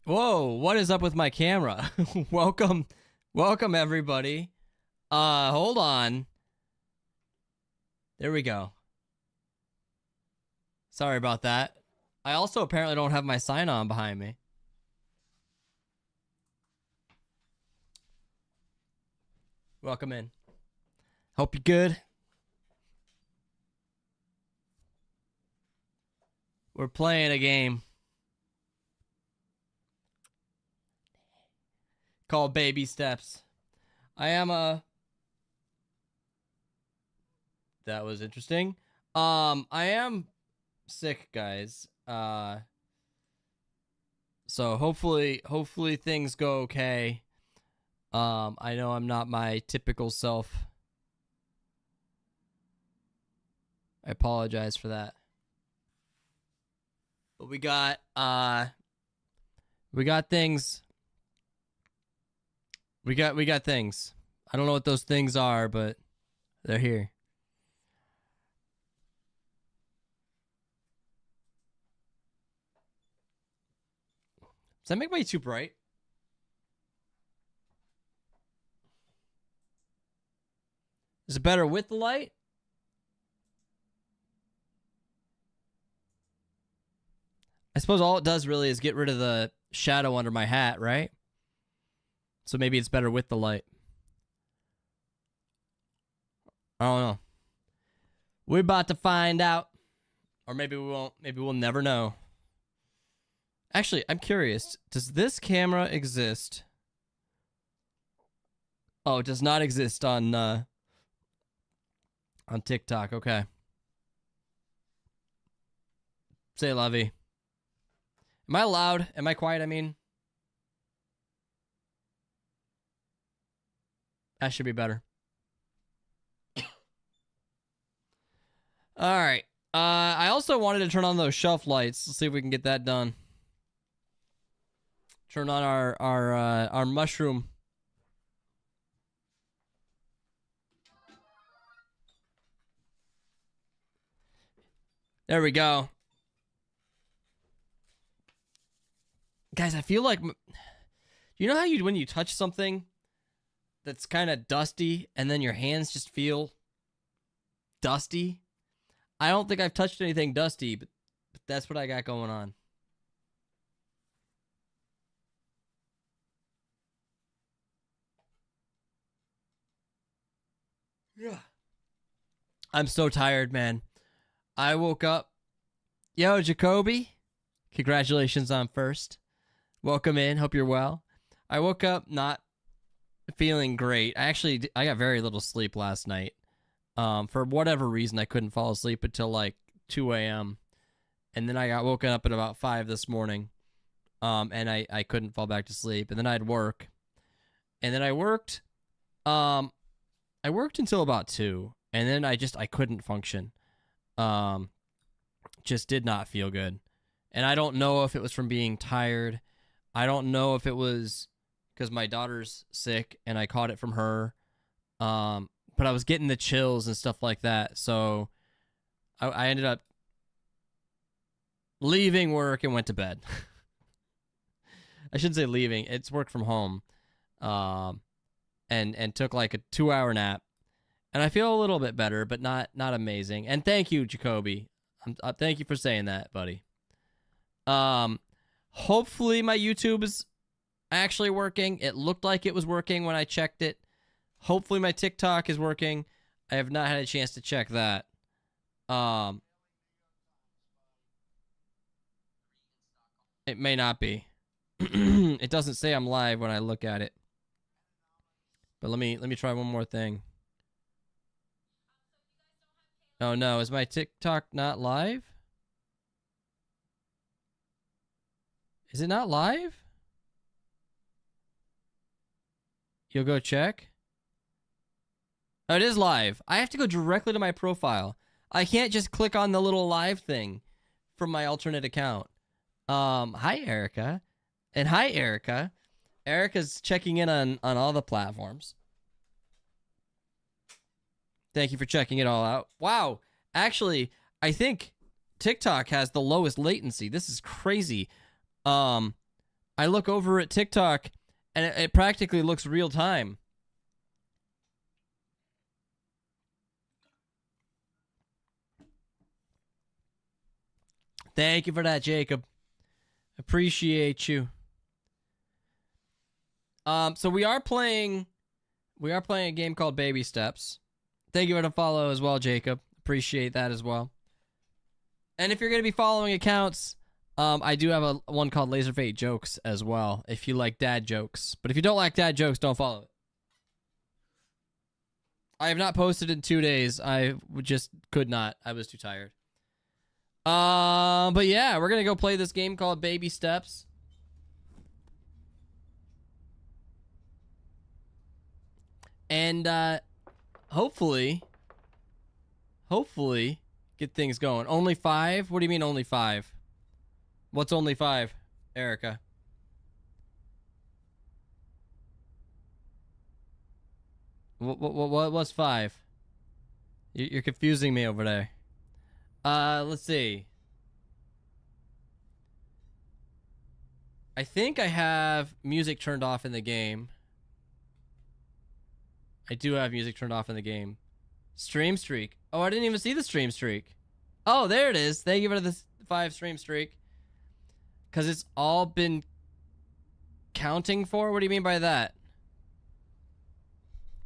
Whoa, what is up with my camera? welcome, welcome everybody. Hold on. There we go. Sorry about that. I also apparently don't have my sign on behind me. Welcome in. Hope you're good. We're playing a game called Baby Steps. I am That was interesting. I am sick, guys. So hopefully things go okay. I know I'm not my typical self. I apologize for that. But we got things. We got things. I don't know what those things are, but they're here. Does that make me too bright? Is it better with the light? I suppose all it does really is get rid of the shadow under my hat, right? So maybe it's better with the light. I don't know. We're about to find out. Or maybe we won't. Maybe we'll never know. Actually, I'm curious. Does this camera exist? Oh, it does not exist on TikTok. Okay. Say la vie. Am I loud? Am I quiet? I mean, that should be better. All right. I also wanted to turn on those shelf lights. Let's see if we can get that done. Turn on our mushroom. There we go. Guys, I feel like, you know how when you touch something that's kind of dusty and then your hands just feel dusty? I don't think I've touched anything dusty, but that's what I got going on. Yeah. I'm so tired, man. I woke up. Yo, Jacoby. Congratulations on first. Welcome in. Hope you're well. I woke up not feeling great. I got very little sleep last night. For whatever reason, I couldn't fall asleep until like 2 a.m. And then I got woken up at about 5 this morning. And I couldn't fall back to sleep. And then I had work. And then I worked. I worked until about 2. And then I couldn't function. Just did not feel good. And I don't know if it was from being tired. I don't know if it was because my daughter's sick and I caught it from her. But I was getting the chills and stuff like that. So I ended up leaving work and went to bed. I shouldn't say leaving. It's work from home. And took like a 2-hour nap. And I feel a little bit better, but not amazing. And thank you, Jacoby. Thank you for saying that, buddy. Hopefully my YouTube is actually working. It looked like it was working when I checked it. Hopefully my TikTok is working. I have not had a chance to check that. It may not be. It doesn't say I'm live when I look at it. But let me try one more thing. Oh no, is my TikTok not live? Is it not live? You'll go check? Oh, it is live. I have to go directly to my profile. I can't just click on the little live thing from my alternate account. Hi, Erica. And hi, Erica. Erica's checking in on all the platforms. Thank you for checking it all out. Wow. Actually, I think TikTok has the lowest latency. This is crazy. I I look over at TikTok and it practically looks real time. Thank you for that, Jacob. Appreciate you. So we are playing a game called Baby Steps. Thank you for the follow as well, Jacob. Appreciate that as well. And if you're gonna be following accounts, I do have one called LaserFate Jokes as well, if you like dad jokes. But if you don't like dad jokes, don't follow it. I have not posted in 2 days. I just could not. I was too tired. But yeah, we're gonna go play this game called Baby Steps. And hopefully get things going. Only 5? What do you mean only 5? What's only 5, Erica? What's 5? You're confusing me over there. Let's see. I think I have music turned off in the game. I do have music turned off in the game. Stream streak. Oh, I didn't even see the stream streak. Oh, there it is. Thank you for the 5 stream streak. Because it's all been counting for? What do you mean by that?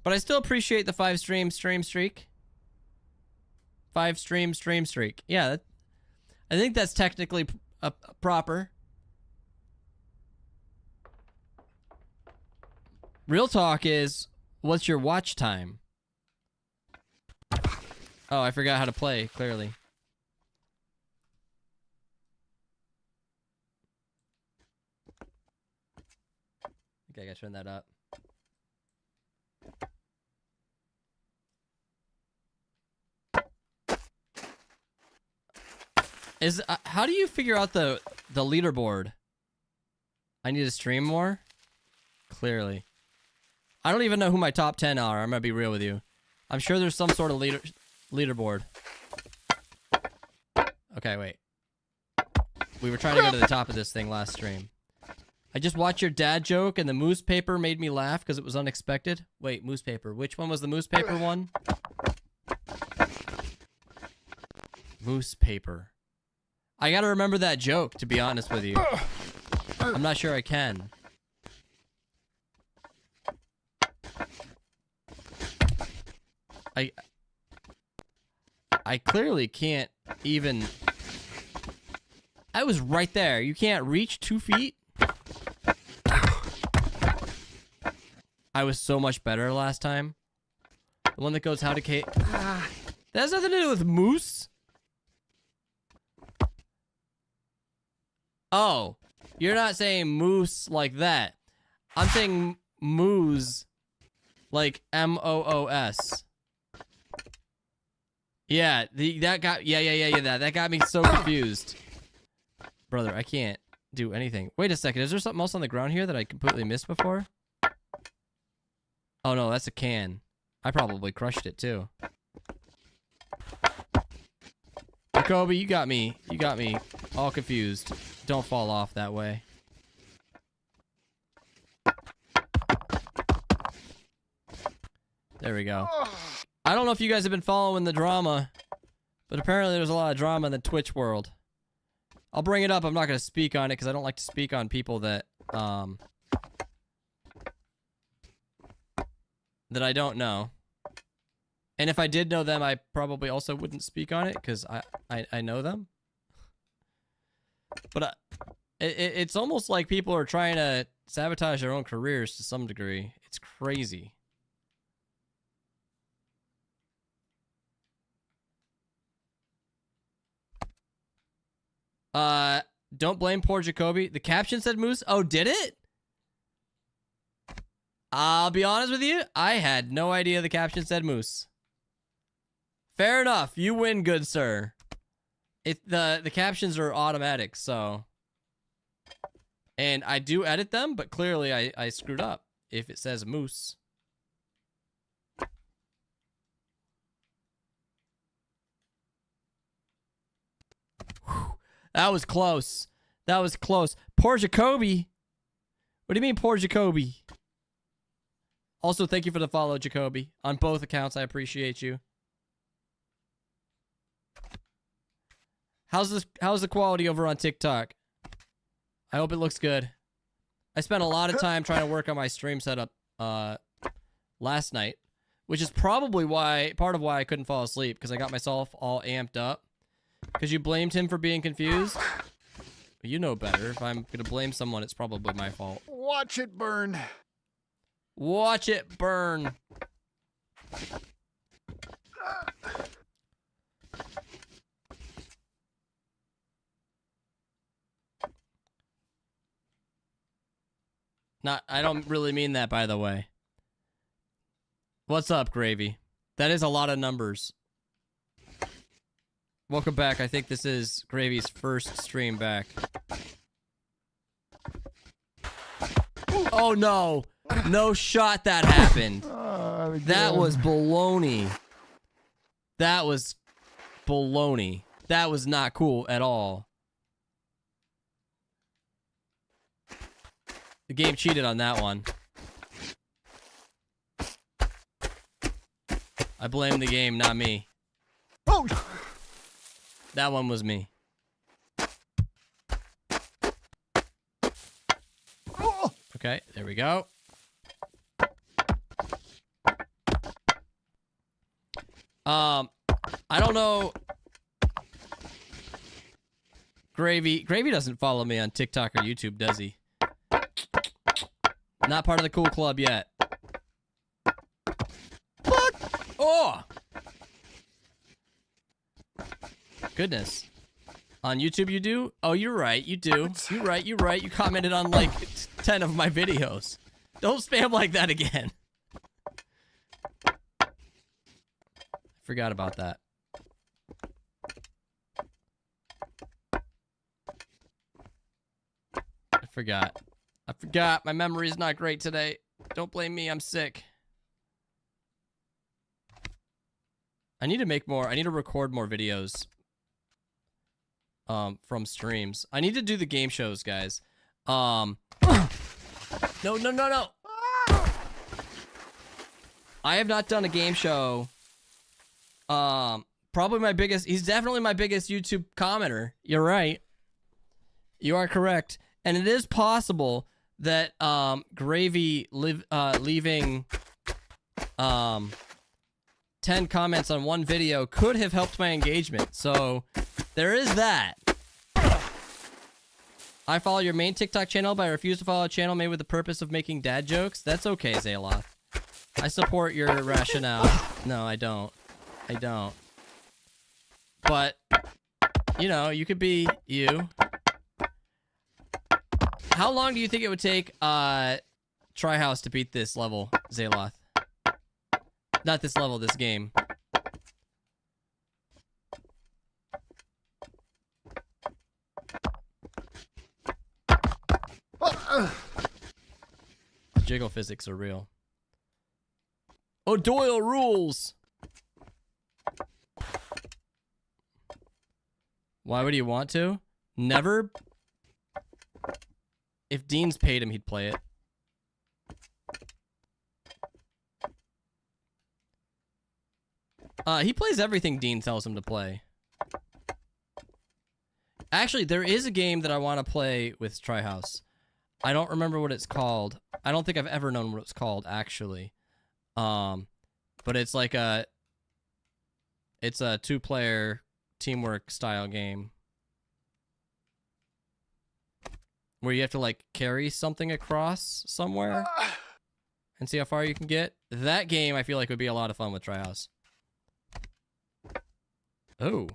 But I still appreciate the 5 stream streak. 5 stream streak. Yeah, I think that's technically proper. Real talk is, what's your watch time? Oh, I forgot how to play, clearly. Okay, I gotta turn that up. How do you figure out the leaderboard? I need to stream more? Clearly. I don't even know who my top 10 are. I'm gonna be real with you. I'm sure there's some sort of leaderboard. Okay, wait. We were trying to go to the top of this thing last stream. I just watched your dad joke and the moose paper made me laugh because it was unexpected. Wait, moose paper. Which one was the moose paper one? Moose paper. I gotta remember that joke, to be honest with you. I'm not sure I can. I clearly can't even... I was right there. You can't reach 2 feet? I was so much better last time. The one that goes how to Kate... That has nothing to do with moose. Oh, you're not saying moose like that. I'm saying moose like M-O-O-S. Yeah, that got me so confused. Brother, I can't do anything. Wait a second, is there something else on the ground here that I completely missed before? Oh no, that's a can. I probably crushed it too. Jacoby, you got me all confused. Don't fall off that way. There we go. I don't know if you guys have been following the drama, but apparently there's a lot of drama in the Twitch world. I'll bring it up. I'm not going to speak on it because I don't like to speak on people that that I don't know. And if I did know them, I probably also wouldn't speak on it because I know them. But it's almost like people are trying to sabotage their own careers to some degree. It's crazy. Don't blame poor Jacoby. The caption said moose. Oh, did it? I'll be honest with you. I had no idea the caption said moose. Fair enough. You win, good sir. The captions are automatic, so. And I do edit them, but clearly I screwed up if it says moose. Whew. That was close. That was close. Poor Jacoby. What do you mean, poor Jacoby? Also, thank you for the follow, Jacoby. On both accounts, I appreciate you. How's the quality over on TikTok? I hope it looks good. I spent a lot of time trying to work on my stream setup last night, which is probably part of why I couldn't fall asleep, because I got myself all amped up. Because you blamed him for being confused. You know better. If I'm gonna blame someone, it's probably my fault. Watch it burn. Watch it burn. I don't really mean that, by the way. What's up, Gravy? That is a lot of numbers. Welcome back. I think this is Gravy's first stream back. Oh, no. No shot that happened. That was baloney. That was baloney. That was not cool at all. The game cheated on that one. I blame the game, not me. Oh! That one was me. Okay, there we go. I don't know. Gravy doesn't follow me on TikTok or YouTube, does he? Not part of the cool club yet. Fuck! Oh! Goodness. On YouTube you do? Oh, you're right, you do. You're right. You commented on like 10 of my videos. Don't spam like that again. Forgot about that. I forgot. My memory's not great today. Don't blame me, I'm sick. I need to record more videos. From streams. I need to do the game shows, guys. No. I have not done a game show. He's definitely my biggest YouTube commenter. You're right. You are correct. And it is possible that, Gravy leaving, 10 comments on one video could have helped my engagement. So, there is that. I follow your main TikTok channel, but I refuse to follow a channel made with the purpose of making dad jokes. That's okay, Zayloth. I support your rationale. No, I don't. But, you know, you could be you. How long do you think it would take, Tryhouse to beat this level, Zayloth? Not this level, this game. Jiggle physics are real. Oh, Doyle rules! Why would he want to? Never. If Dean's paid him, he'd play it. He plays everything Dean tells him to play. Actually, there is a game that I want to play with Tryhouse. I don't remember what it's called. I don't think I've ever known what it's called, actually. But it's like it's a 2-player teamwork style game. Where you have to like carry something across somewhere and see how far you can get. That game I feel like would be a lot of fun with Tryhouse. Oh,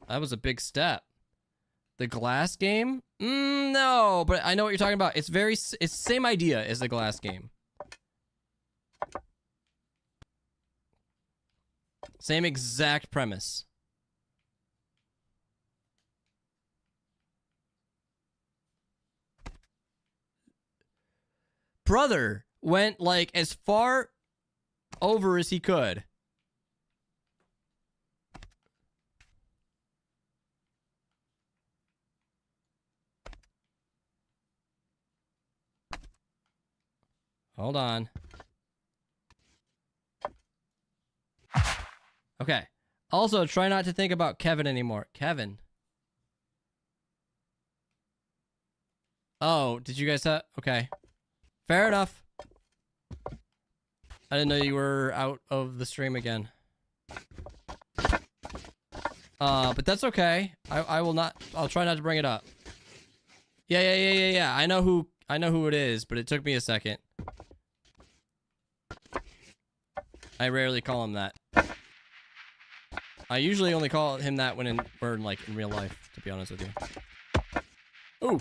that was a big step. The glass game? No, but I know what you're talking about. It's the same idea as the glass game. Same exact premise. Brother went like as far over as he could. Hold on. Okay. Also, try not to think about Kevin anymore. Kevin. Oh, did you guys have... Okay. Fair enough. I didn't know you were out of the stream again. But that's okay. I will not... I'll try not to bring it up. Yeah. I know who it is, but it took me a second. I rarely call him that. I usually only call him that when we're in real life, to be honest with you. Ooh.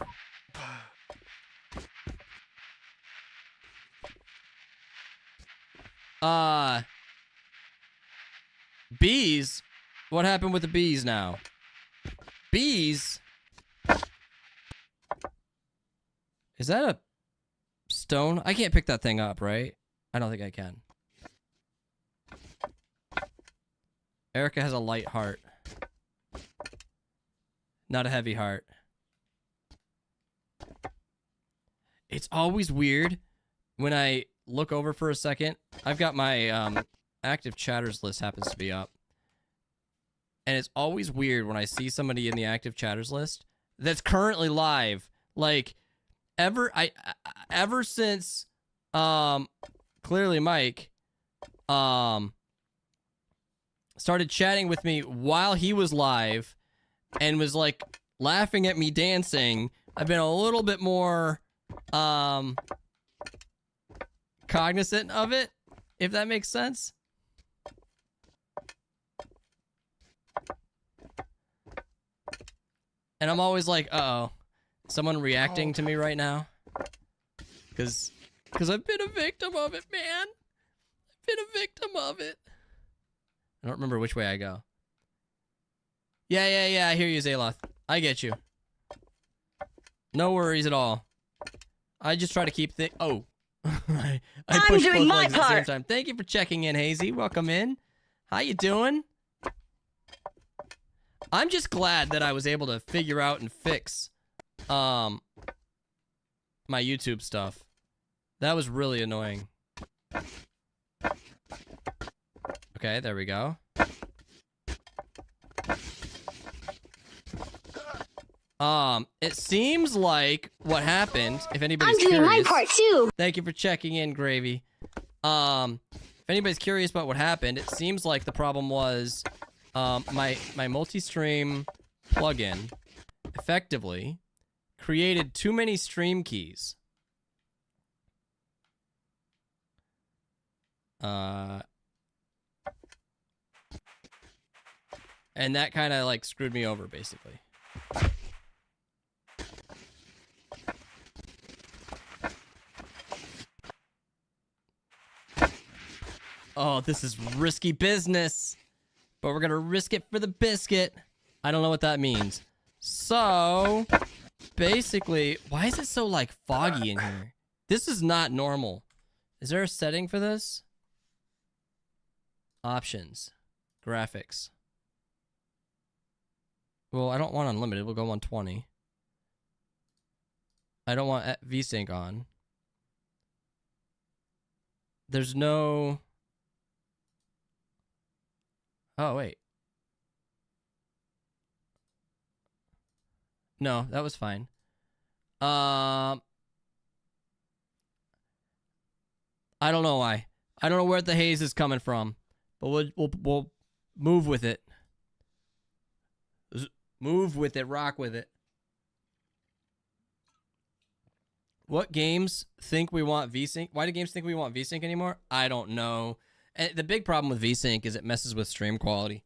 Bees? What happened with the bees now? Bees? Is that a stone? I can't pick that thing up, right? I don't think I can. Erica has a light heart. Not a heavy heart. It's always weird when I look over for a second. I've got my active chatters list happens to be up. And it's always weird when I see somebody in the active chatters list that's currently live. Like ever since clearly Mike started chatting with me while he was live and was like laughing at me dancing, I've been a little bit more cognizant of it, if that makes sense. And I'm always like, uh-oh, someone reacting to me right now? Because I've been a victim of it, man. I've been a victim of it. I don't remember which way I go. Yeah, I hear you, Zaloth. I get you. No worries at all. I just try to keep oh. I push both legs at the same time. Thank you for checking in, Hazy. Welcome in. How you doing? I'm just glad that I was able to figure out and fix my YouTube stuff. That was really annoying. Okay, there we go. It seems like what happened, if anybody's curious... I'm doing my part too! Thank you for checking in, Gravy. If anybody's curious about what happened, it seems like the problem was, my multi-stream plugin effectively created too many stream keys. And that kind of like screwed me over, basically. Oh, this is risky business, but we're gonna risk it for the biscuit. I don't know what that means. So, basically, why is it so like foggy in here? This is not normal. Is there a setting for this? Options, graphics. Well, I don't want unlimited. We'll go 120. I don't want VSync on. There's no... Oh, wait. No, that was fine. I don't know why. I don't know where the haze is coming from, but we'll move with it. Move with it, rock with it. What games think we want VSync? Why do games think we want VSync anymore? I don't know. And the big problem with VSync is it messes with stream quality.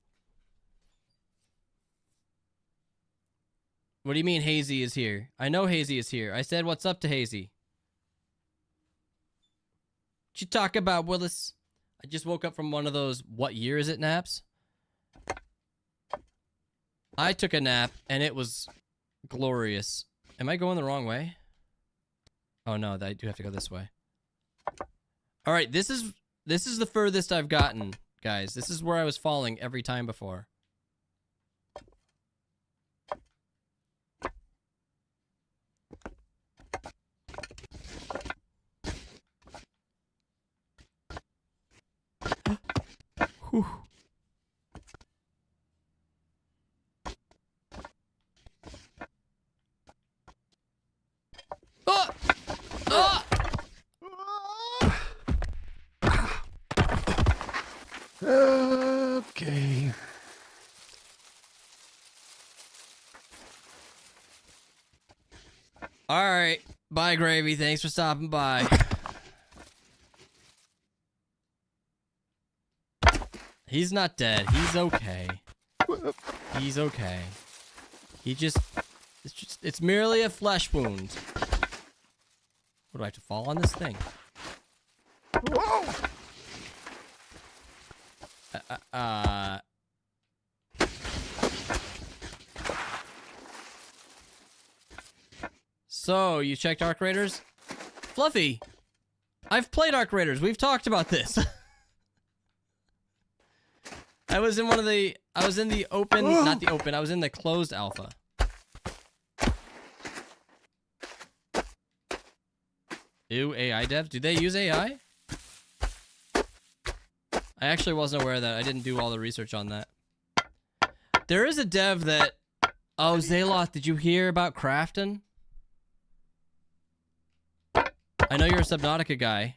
What do you mean Hazy is here? I know Hazy is here. I said what's up to Hazy. What you talk about, Willis? I just woke up from one of those what year is it naps. I took a nap and it was glorious. Am I going the wrong way? Oh no, I do have to go this way. All right, this is the furthest I've gotten, guys. This is where I was falling every time before. Whew. Oh! Oh! Okay. All right. Bye, Gravy. Thanks for stopping by. He's not dead. He's okay. He's okay. It's merely a flesh wound. What, do I have to fall on this thing? Whoa! So, you checked Arc Raiders? Fluffy! I've played Arc Raiders. We've talked about this. I was in the open, not the open, I was in the closed alpha. Ew, AI devs? Do they use AI? I actually wasn't aware of that. I didn't do all the research on that. There is a dev that... Oh, Zaloth, did you hear about Crafton? I know you're a Subnautica guy.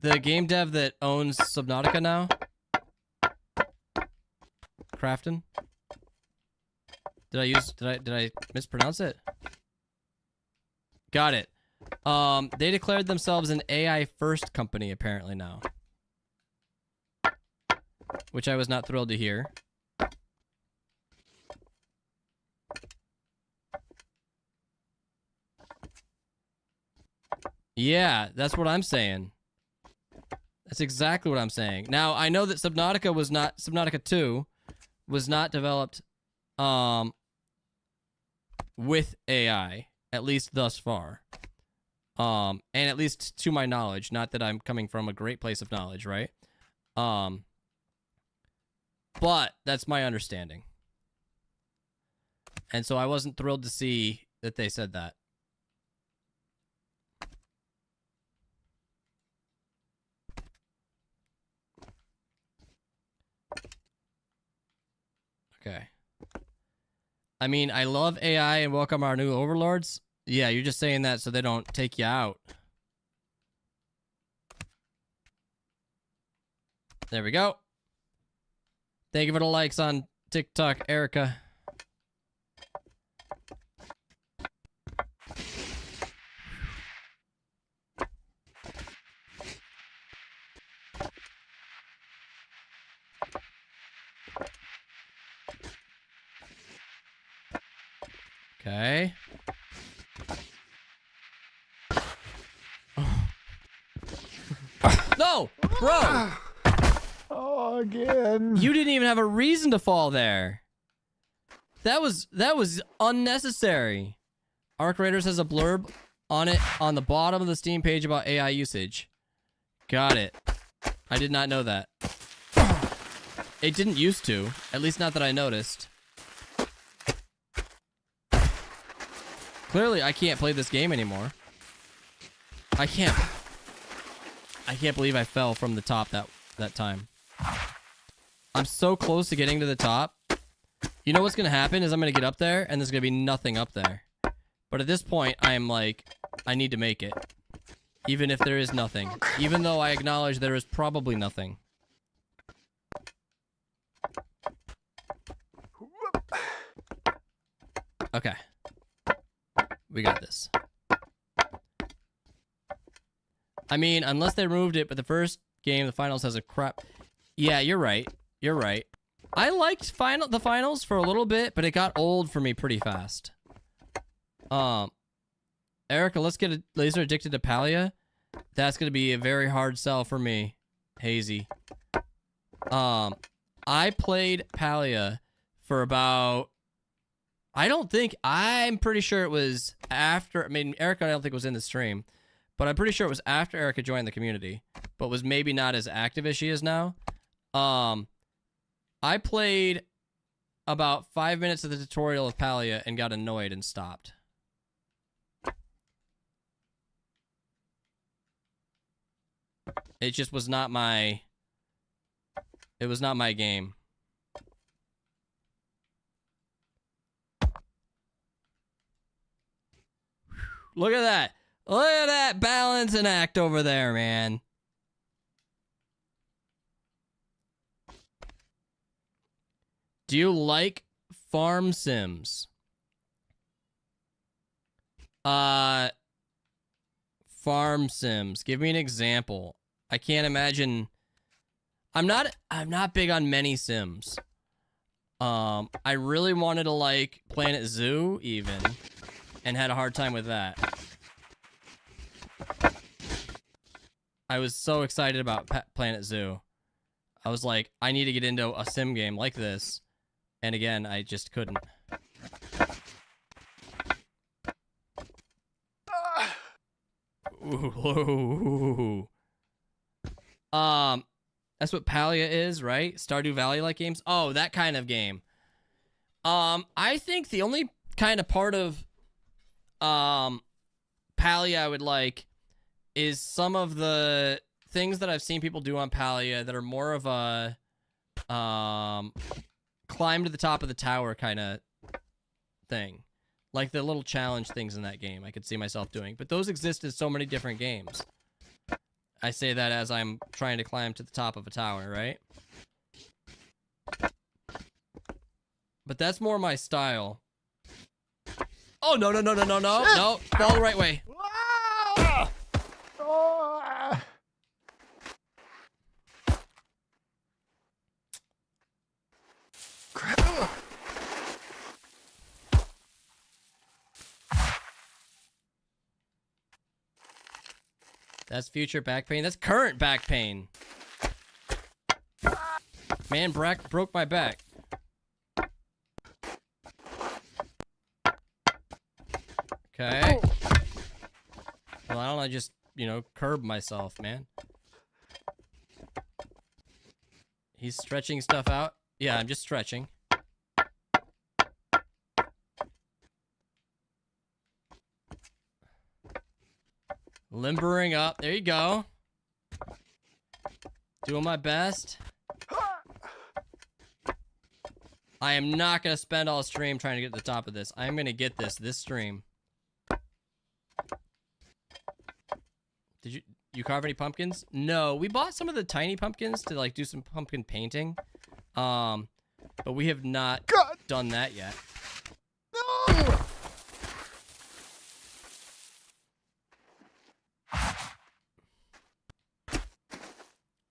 The game dev that owns Subnautica now? Crafton? Did I mispronounce it? Got it. They declared themselves an AI first company apparently now. Which I was not thrilled to hear. Yeah, that's what I'm saying. That's exactly what I'm saying. Now, I know that Subnautica 2 was not developed with AI, at least thus far. And at least to my knowledge, not that I'm coming from a great place of knowledge, right? But that's my understanding. And so I wasn't thrilled to see that they said that. Okay. I mean, I love AI and welcome our new overlords. Yeah, you're just saying that so they don't take you out. There we go. Thank you for the likes on TikTok, Erica. Okay. No! Bro! Oh, again. You didn't even have a reason to fall there. That was unnecessary. Arc Raiders has a blurb on it on the bottom of the Steam page about AI usage. Got it. I did not know that. It didn't used to. At least not that I noticed. Clearly, I can't play this game anymore. I can't believe I fell from the top that time. I'm so close to getting to the top. You know what's going to happen is I'm going to get up there, and there's going to be nothing up there. But at this point, I am like, I need to make it. Even if there is nothing. Even though I acknowledge there is probably nothing. Okay. We got this. I mean, unless they removed it, but the first game, the finals, has a crap... Yeah, you're right. You're right. I liked the finals for a little bit, but it got old for me pretty fast. Erica, let's get a Laser Addicted to Palia. That's gonna be a very hard sell for me. Hazy. I played Palia for about... I'm pretty sure it was after... I mean, Erica, I don't think was in the stream. But I'm pretty sure it was after Erica joined the community. But was maybe not as active as she is now. I played about 5 minutes of the tutorial of Palia and got annoyed and stopped. It just was not my... It was not my game. Look at that. Look at that balancing act over there, man. Do you like farm sims? Farm sims. Give me an example. I can't imagine. I'm not big on many sims. I really wanted to like Planet Zoo even, and had a hard time with that. I was so excited about Planet Zoo. I was like, I need to get into a sim game like this. And again, I just couldn't. Ooh. That's what Palia is, right? Stardew Valley-like games? Oh, that kind of game. I think the only kind of part of Palia I would like is some of the things that I've seen people do on Palia that are more of a climb to the top of the tower kind of thing. Like the little challenge things in that game I could see myself doing. But those exist in so many different games. I say that as I'm trying to climb to the top of a tower, right? But that's more my style. Oh, no. No, fall the right way. That's future back pain. That's current back pain. Man, broke my back. Okay. Well, why don't I just, curb myself, man? He's stretching stuff out. Yeah, I'm just stretching. Limbering up. There you go. Doing my best. I am not going to spend all stream trying to get to the top of this. I am going to get this stream. Did you carve any pumpkins? No, we bought some of the tiny pumpkins to like do some pumpkin painting. But we have not done that yet. No!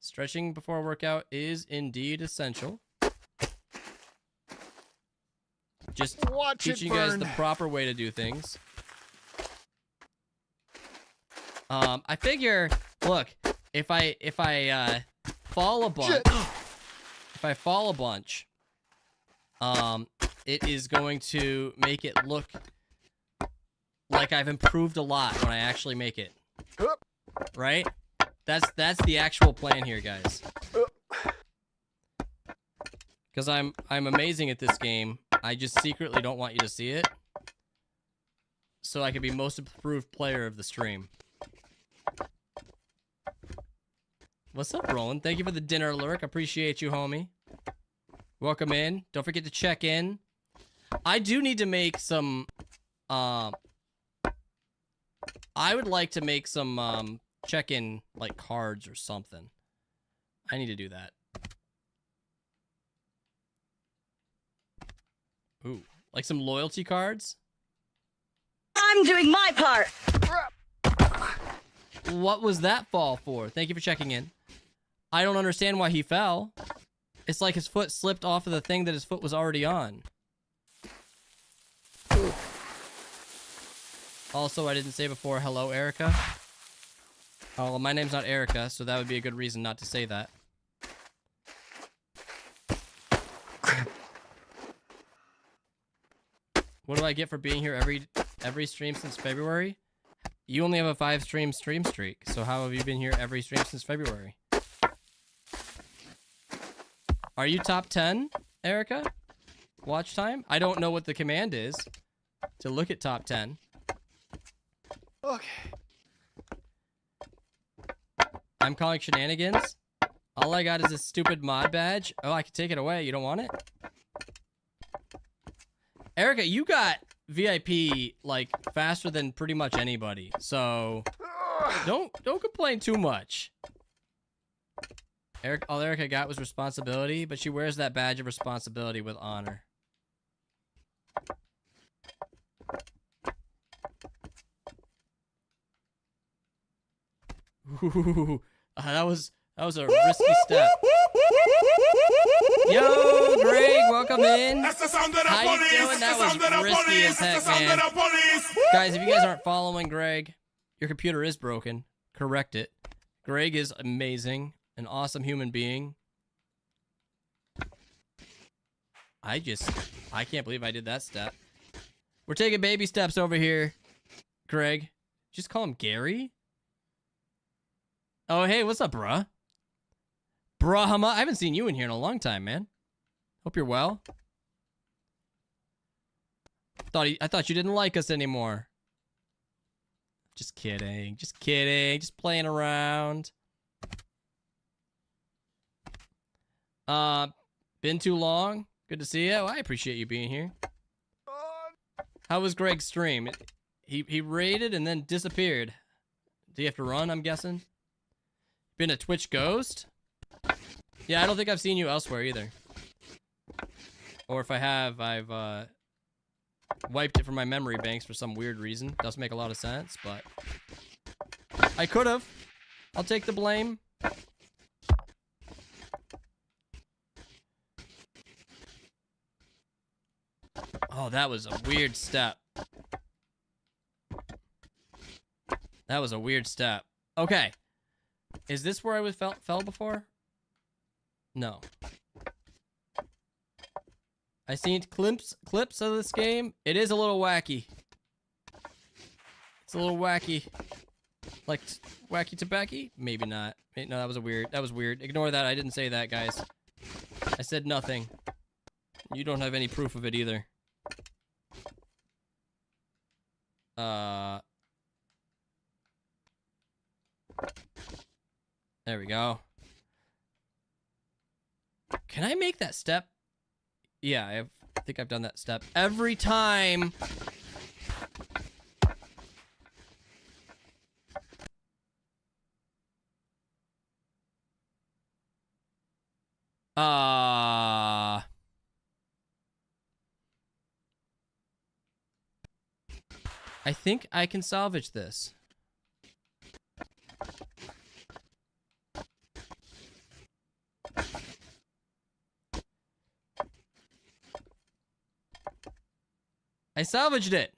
Stretching before a workout is indeed essential. Just teaching you guys the proper way to do things. I figure, look, if I fall a bunch, it is going to make it look like I've improved a lot when I actually make it. Right? That's the actual plan here, guys. Because I'm amazing at this game. I just secretly don't want you to see it. So I can be most improved player of the stream. What's up, Roland? Thank you for the dinner lurk. Appreciate you, homie. Welcome in. Don't forget to check in. I do need to make some... I would like to make some check-in, like, cards or something. I need to do that. Ooh. Like some loyalty cards? I'm doing my part! What was that fall for? Thank you for checking in. I don't understand why he fell. It's like his foot slipped off of the thing that his foot was already on. Also, I didn't say before, hello, Erica. Oh, well, my name's not Erica, so that would be a good reason not to say that. What do I get for being here every stream since February? You only have a 5-stream streak, so how have you been here every stream since February? Are you top 10, Erica? watch time. I don't know what the command is to look at top 10. Okay. I'm calling shenanigans. All I got is this stupid mod badge. Oh, I can take it away. You don't want it? Erica, you got VIP like faster than pretty much anybody. So don't complain too much. All Erica got was responsibility, but she wears that badge of responsibility with honor. Ooh, that was a risky step. Yo, Greg, welcome in. That's the sound of the How you police. doing? That was That's the sound of the risky police. as That's heck, the sound man. of the police. Guys, if you guys aren't following Greg, your computer is broken. Correct it. Greg is amazing, an awesome human being. I can't believe I did that step. We're taking baby steps over here, Greg. Just call him Gary. Oh, hey, what's up, bruh? Brahma, I haven't seen you in here in a long time, man. Hope you're well. I thought you didn't like us anymore. Just kidding. Just kidding. Just playing around. Been too long. Good to see you. Well, I appreciate you being here. How was Greg's stream? He raided and then disappeared. Do you have to run, I'm guessing? Been a Twitch ghost? Yeah, I don't think I've seen you elsewhere either. Or if I have, I've wiped it from my memory banks for some weird reason. Doesn't make a lot of sense, but I could have. I'll take the blame. Oh, that was a weird step. That was a weird step. Okay. Is this where I fell before? No. I seen clips of this game. It is a little wacky. It's a little wacky. Like wacky tobacco? Maybe not. No, that was weird. That was weird. Ignore that. I didn't say that, guys. I said nothing. You don't have any proof of it either. There we go. Can I make that step? Yeah, I think I've done that step every time. I think I can salvage this. I salvaged it.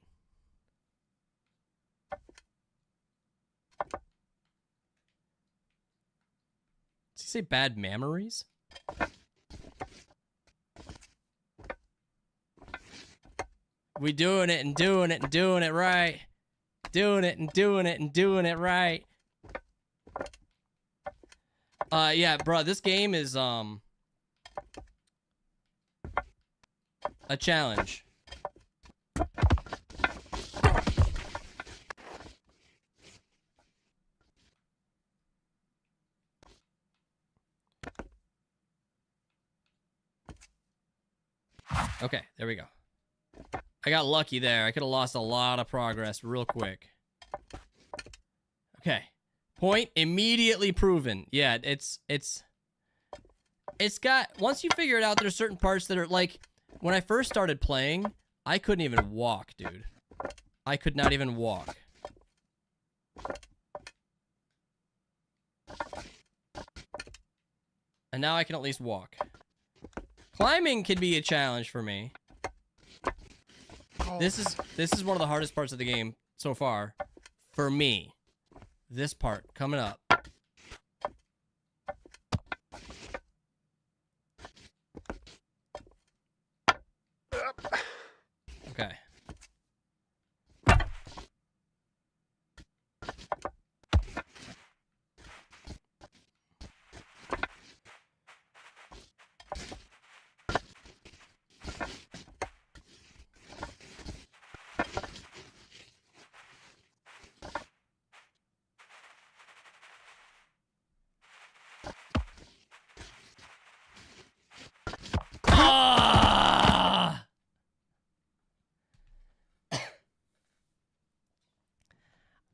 Does he say bad memories? We doing it and doing it and doing it right. Doing it and doing it and doing it right. Yeah, bro, this game is a challenge. Okay, there we go. I got lucky there. I could have lost a lot of progress real quick. Okay. Point immediately proven. Yeah, it's got, once you figure it out, there's certain parts that are like, when I first started playing, I couldn't even walk, dude. I could not even walk. And now I can at least walk. Climbing can be a challenge for me. This is one of the hardest parts of the game so far. For me. This part coming up. Okay.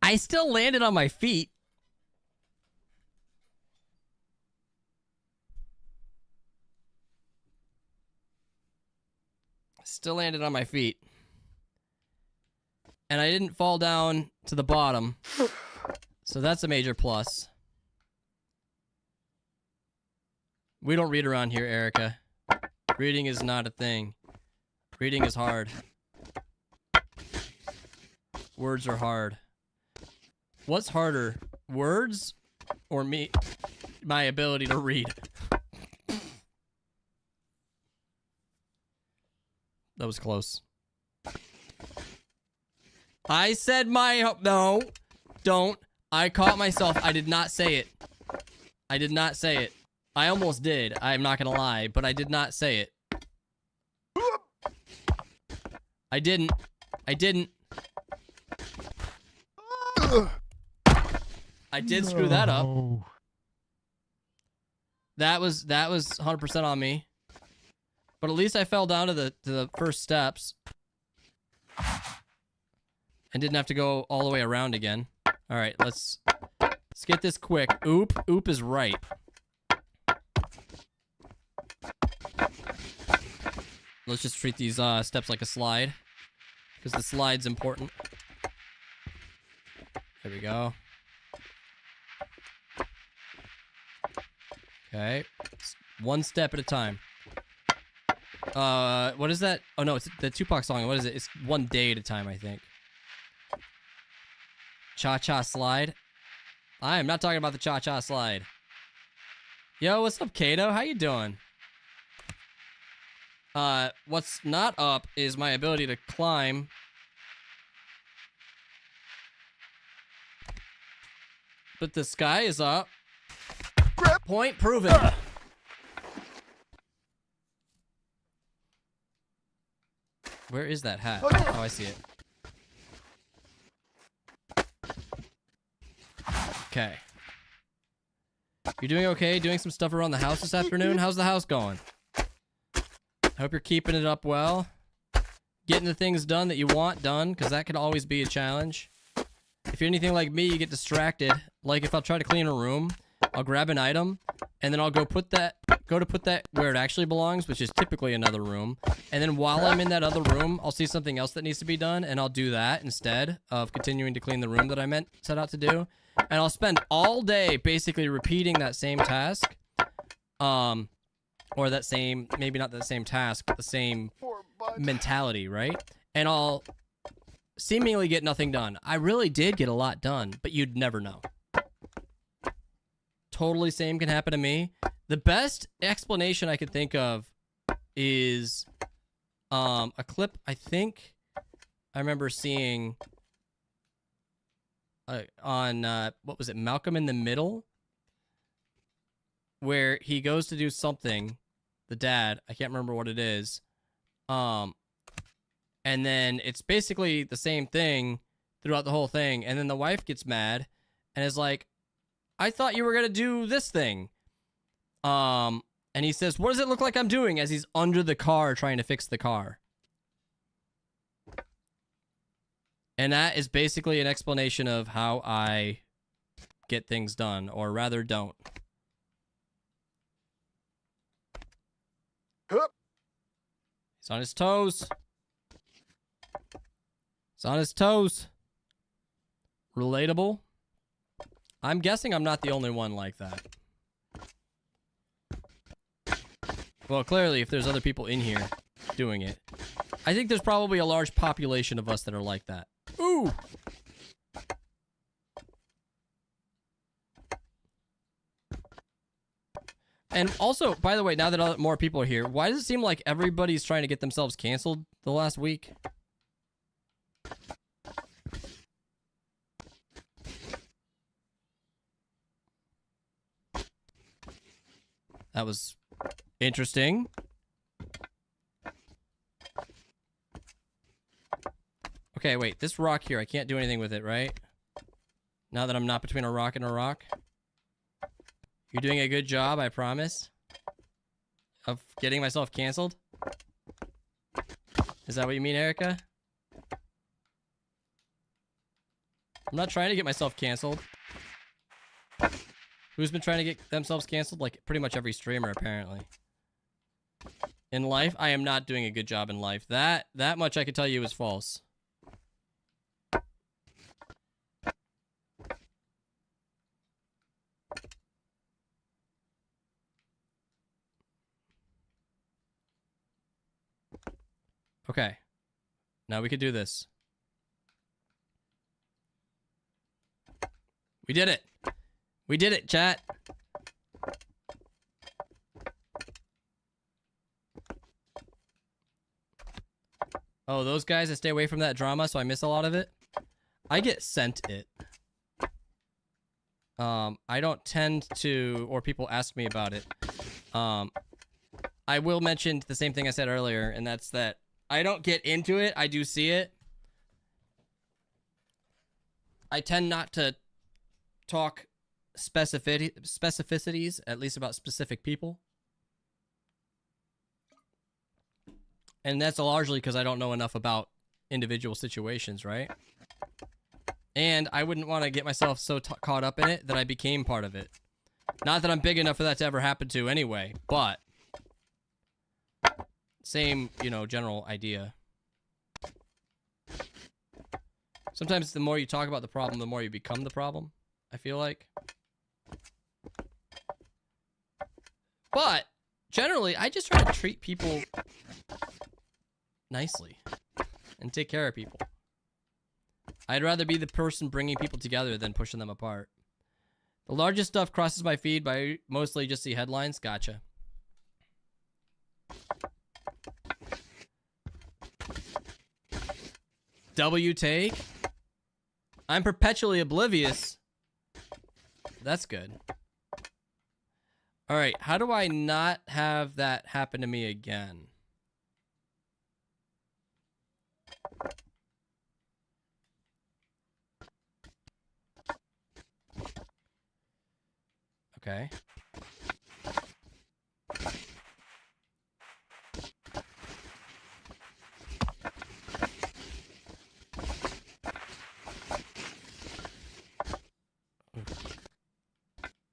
I still landed on my feet. Still landed on my feet. And I didn't fall down to the bottom. So that's a major plus. We don't read around here, Erica. Reading is not a thing. Reading is hard. Words are hard. What's harder? Words or me? My ability to read? That was close. I said no, don't. I caught myself. I did not say it. I did not say it. I almost did. I'm not gonna lie, but I did not say it. I didn't. I didn't. I did screw that up. That was 100% on me. But at least I fell down to the first steps. And didn't have to go all the way around again. All right, let's get this quick. Oop. Oop is right. Let's just treat these steps like a slide. Because the slide's important. There we go. Okay. One step at a time. What is that? Oh, no, it's the Tupac song. What is it? It's one day at a time, I think. Cha-cha slide. I am not talking about the cha-cha slide. Yo, what's up, Kato? How you doing? What's not up is my ability to climb. But the sky is up. Point proven. Where is that hat? Oh, I see it. Okay. You're doing okay? Doing some stuff around the house this afternoon? How's the house going? I hope you're keeping it up well. Getting the things done that you want done, because that can always be a challenge. If you're anything like me, you get distracted. Like if I'll try to clean a room, I'll grab an item, and then I'll go to put that where it actually belongs, which is typically another room. And then while I'm in that other room, I'll see something else that needs to be done, and I'll do that instead of continuing to clean the room that I set out to do. And I'll spend all day basically repeating that same task. Or that same, maybe not the same task, but the same mentality, right? And I'll seemingly get nothing done. I really did get a lot done, but you'd never know. Totally same can happen to me. The best explanation I could think of is a clip I think I remember seeing on, what was it, Malcolm in the Middle? Where he goes to do something, the dad, I can't remember what it is. And then it's basically the same thing throughout the whole thing. And then the wife gets mad and is like, I thought you were going to do this thing. And he says, what does it look like I'm doing? As he's under the car trying to fix the car. And that is basically an explanation of how I get things done, or rather don't. He's on his toes. He's on his toes. Relatable. I'm guessing I'm not the only one like that. Well, clearly, if there's other people in here doing it, I think there's probably a large population of us that are like that. Ooh! And also, by the way, now that more people are here, why does it seem like everybody's trying to get themselves canceled the last week? That was interesting. Okay, wait, this rock here, I can't do anything with it, right? Now that I'm not between a rock and a rock. You're doing a good job, I promise, of getting myself canceled. Is that what you mean, Erica? I'm not trying to get myself canceled. Who's been trying to get themselves canceled? Like, pretty much every streamer, apparently. In life, I am not doing a good job in life. That much I can tell you is false. Okay. Now we could do this. We did it. We did it, chat. Oh, those guys that stay away from that drama, so I miss a lot of it. I get sent it. I don't tend to, or people ask me about it. I will mention the same thing I said earlier, and that's that I don't get into it. I do see it. I tend not to talk specificities, at least about specific people. And that's largely because I don't know enough about individual situations, right? And I wouldn't want to get myself so caught up in it that I became part of it. Not that I'm big enough for that to ever happen to anyway, but same, you know, general idea. Sometimes the more you talk about the problem, the more you become the problem, I feel like. But generally, I just try to treat people nicely and take care of people. I'd rather be the person bringing people together than pushing them apart. The largest stuff crosses my feed, but I mostly just see headlines. Gotcha. W take? I'm perpetually oblivious. That's good. Alright, how do I not have that happen to me again? Okay.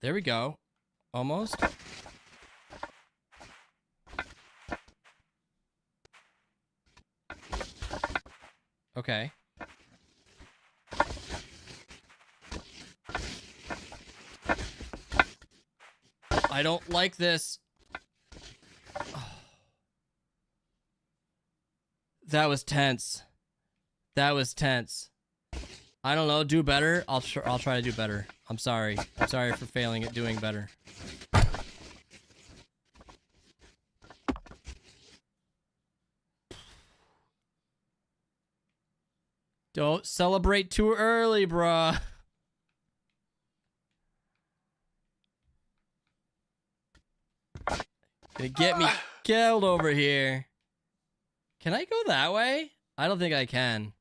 There we go. Almost. Okay. I don't like this. Oh. That was tense. That was tense. I don't know. Do better. I'll try to do better. I'm sorry. I'm sorry for failing at doing better. Don't celebrate too early, bruh. Gonna get me killed over here. Can I go that way? I don't think I can.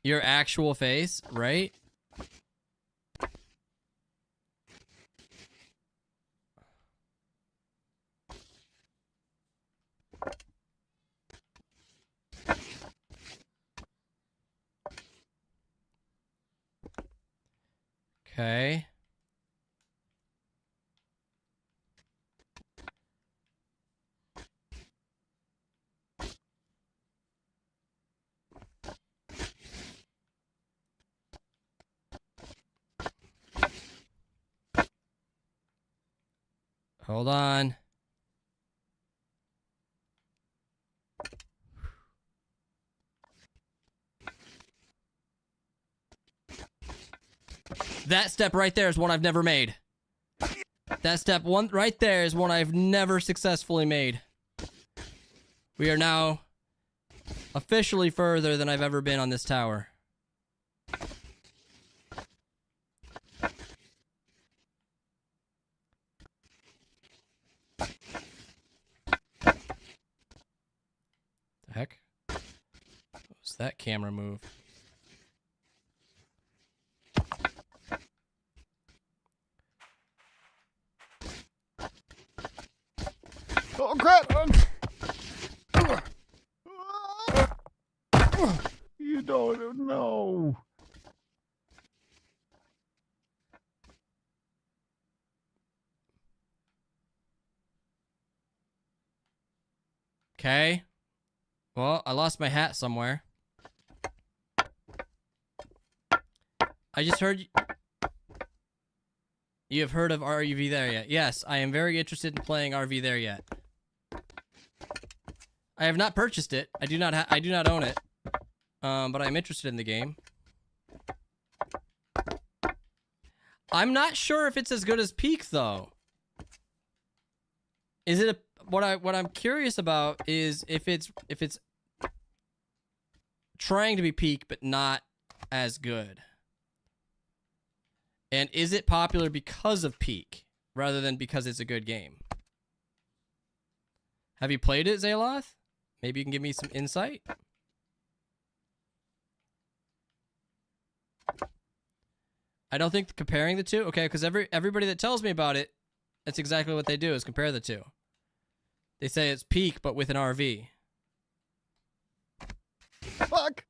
Your actual face, right? Okay. Hold on. That step right there is one I've never made. That step one right there is one I've never successfully made. We are now officially further than I've ever been on this tower. The heck? What was that camera move? Oh, crap! You don't know. Okay. Well, I lost my hat somewhere. I just heard you have heard of RV There Yet. Yes, I am very interested in playing RV There Yet. I have not purchased it. I do not own it. But I'm interested in the game. I'm not sure if it's as good as Peak though. Is it what I'm curious about is if it's trying to be Peak but not as good. And is it popular because of Peak rather than because it's a good game? Have you played it, Zaloth? Maybe you can give me some insight. I don't think comparing the two, okay, because everybody that tells me about it, that's exactly what they do is compare the two. They say it's Peak but with an RV. Fuck!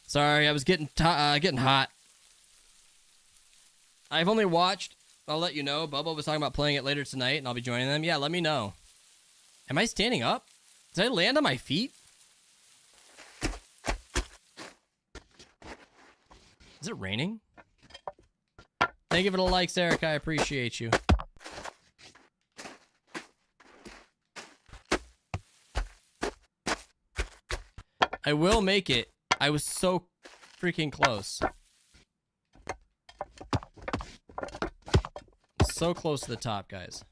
Sorry, I was getting hot. I've only watched, I'll let you know, Bubba was talking about playing it later tonight, and I'll be joining them. Yeah, let me know. Am I standing up? Did I land on my feet? Is it raining? Thank you for the likes, Eric. I appreciate you. I will make it. I was so freaking close. So close to the top, guys.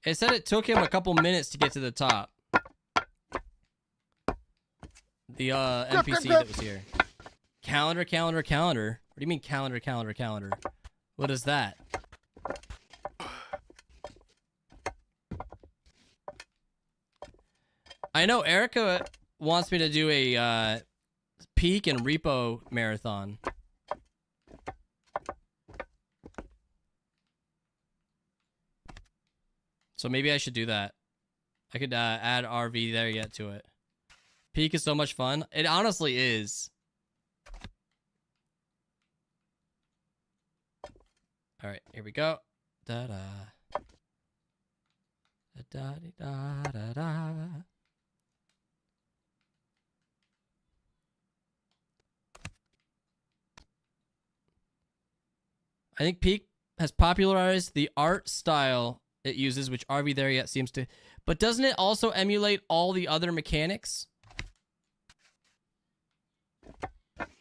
It said it took him a couple minutes to get to the top. The NPC that was here. Calendar, calendar, calendar. What do you mean calendar, calendar, calendar? What is that? I know Erica wants me to do a Peak and Repo marathon. So maybe I should do that. I could add RV There Yet to it. Peak is so much fun. It honestly is. All right, here we go. Da da. Da da da da da. I think Peak has popularized the art style it uses, which RV There Yet seems to. But doesn't it also emulate all the other mechanics?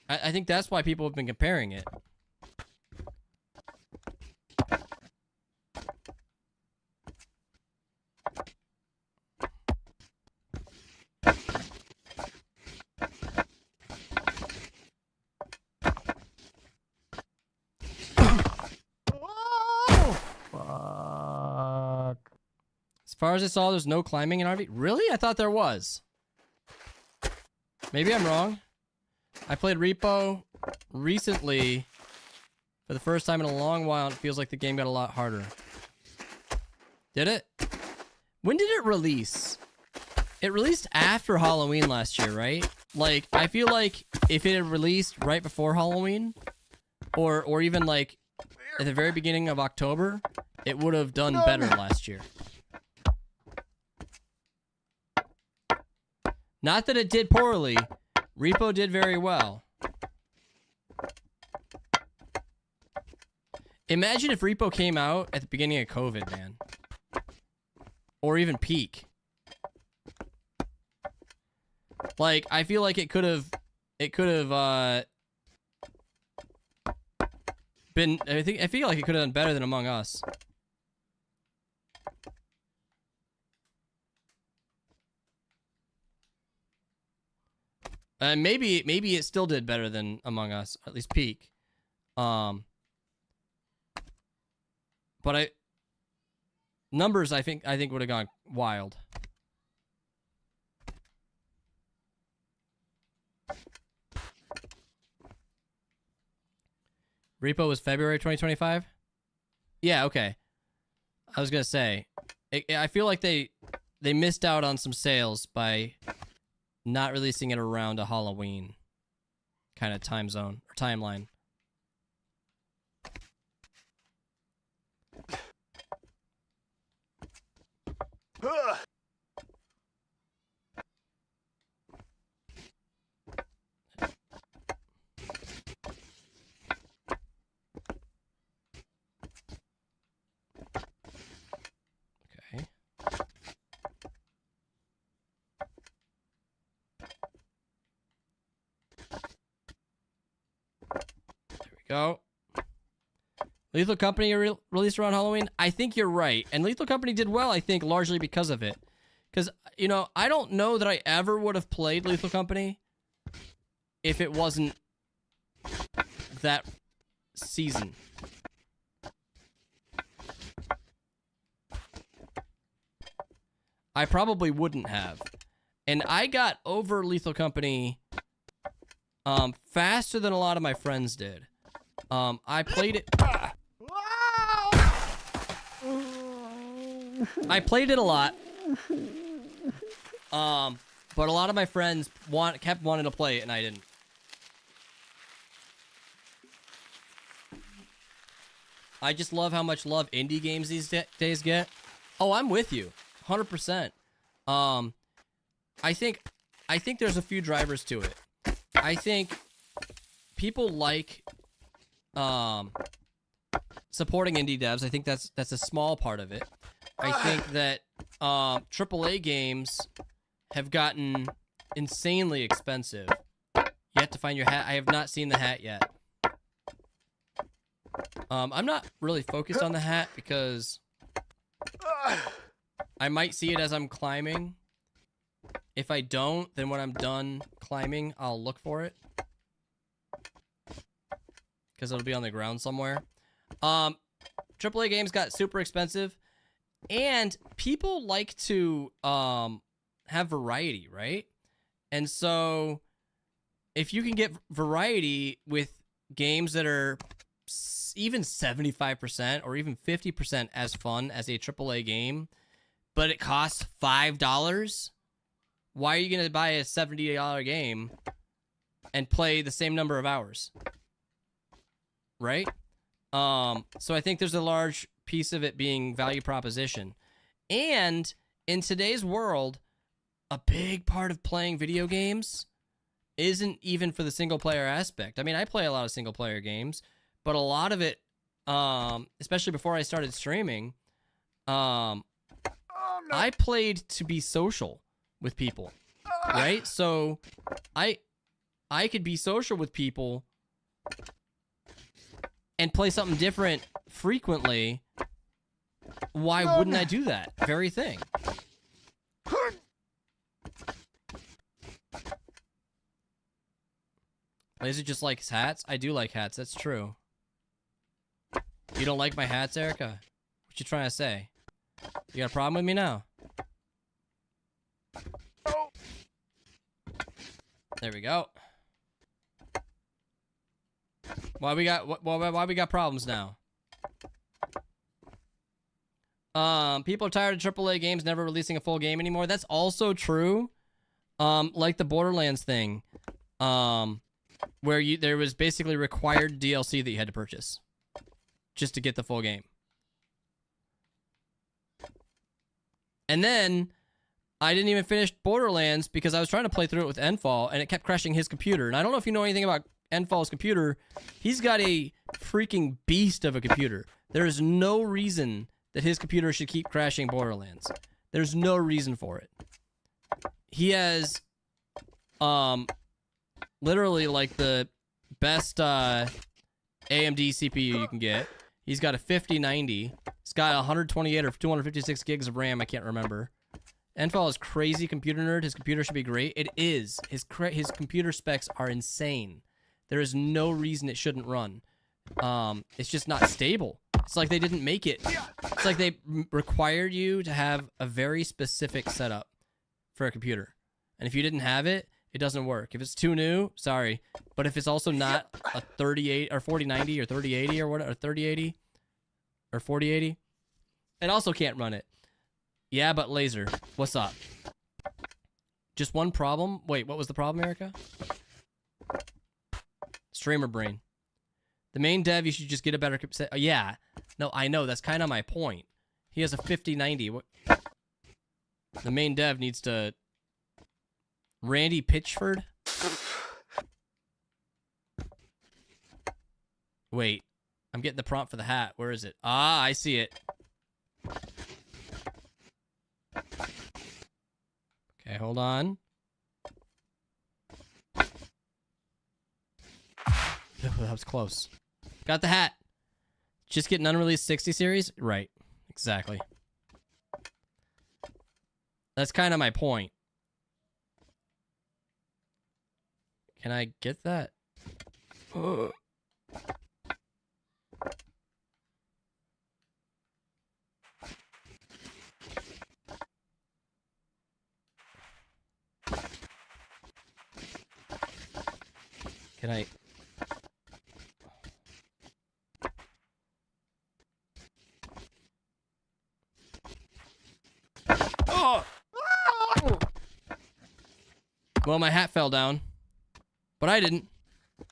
I think that's why people have been comparing it. Fuck. As far as I saw, there's no climbing in RV. Really? I thought there was. Maybe I'm wrong. I played Repo recently for the first time in a long while, and it feels like the game got a lot harder. Did it? When did it release? It released after Halloween last year, right? Like, I feel like if it had released right before Halloween, or even like at the very beginning of October, it would have done better last year. Not that it did poorly. Repo did very well. Imagine if Repo came out at the beginning of COVID, man. Or even Peak. Like, I feel like it could have been, I feel like it could have done better than Among Us. And maybe it still did better than Among Us, at least peak. But numbers I think would have gone wild. Repo was February 2025? Yeah, okay. I was gonna say, I feel like they missed out on some sales by not releasing it around a Halloween kind of time zone or timeline. Okay. There we go. Lethal Company released around Halloween? I think you're right. And Lethal Company did well, I think, largely because of it. Because, you know, I don't know that I ever would have played Lethal Company if it wasn't that season. I probably wouldn't have. And I got over Lethal Company faster than a lot of my friends did. I played it... I played it a lot. But a lot of my friends kept wanting to play it, and I didn't. I just love how much love indie games these days get. Oh, I'm with you, 100%. I think there's a few drivers to it. I think people like supporting indie devs. I think that's a small part of it. I think that AAA games have gotten insanely expensive. You have to find your hat. I have not seen the hat yet. I'm not really focused on the hat because I might see it as I'm climbing. If I don't, then when I'm done climbing, I'll look for it. Because it'll be on the ground somewhere. AAA games got super expensive. And people like to have variety, right? And so if you can get variety with games that are even 75% or even 50% as fun as a AAA game, but it costs $5, why are you going to buy a $70 game and play the same number of hours? Right? So I think there's a large piece of it being value proposition. And in today's world, a big part of playing video games isn't even for the single player aspect. I mean, I play a lot of single player games, but a lot of it, especially before I started streaming, I played to be social with people, right? So I could be social with people and play something different frequently. Why wouldn't I do that very thing? Laser just likes hats? I do like hats, that's true. You don't like my hats, Erica? What you trying to say? You got a problem with me now? There we go. Why we got problems now? People are tired of AAA games never releasing a full game anymore. That's also true. Like the Borderlands thing. Where there was basically required DLC that you had to purchase just to get the full game. And then I didn't even finish Borderlands because I was trying to play through it with Enfall and it kept crashing his computer. And I don't know if you know anything about Enfall's computer. He's got a freaking beast of a computer. There is no reason that his computer should keep crashing Borderlands. There's no reason for it. He has literally like the best AMD CPU you can get. He's got a 5090. He's got 128 or 256 gigs of RAM. I can't remember. Enfall is crazy computer nerd. His computer should be great. It is. His computer specs are insane. There is no reason it shouldn't run. It's just not stable. It's like they didn't make it. It's like they required you to have a very specific setup for a computer. And if you didn't have it, it doesn't work. If it's too new, sorry. But if it's also not a 38 or 4090 or 3080 or whatever, or 3080 or 4080, it also can't run it. Yeah, but Laser, what's up? Just one problem? Wait, what was the problem, Erica? Streamer brain. The main dev, you should just get a better... yeah. No, I know. That's kind of my point. He has a 5090. The main dev needs to... Randy Pitchford? Wait. I'm getting the prompt for the hat. Where is it? Ah, I see it. Okay, hold on. That was close. Got the hat. Just get an unreleased 60 series? Right. Exactly. That's kind of my point. Can I get that? Can I... Oh! Well, my hat fell down. But I didn't. I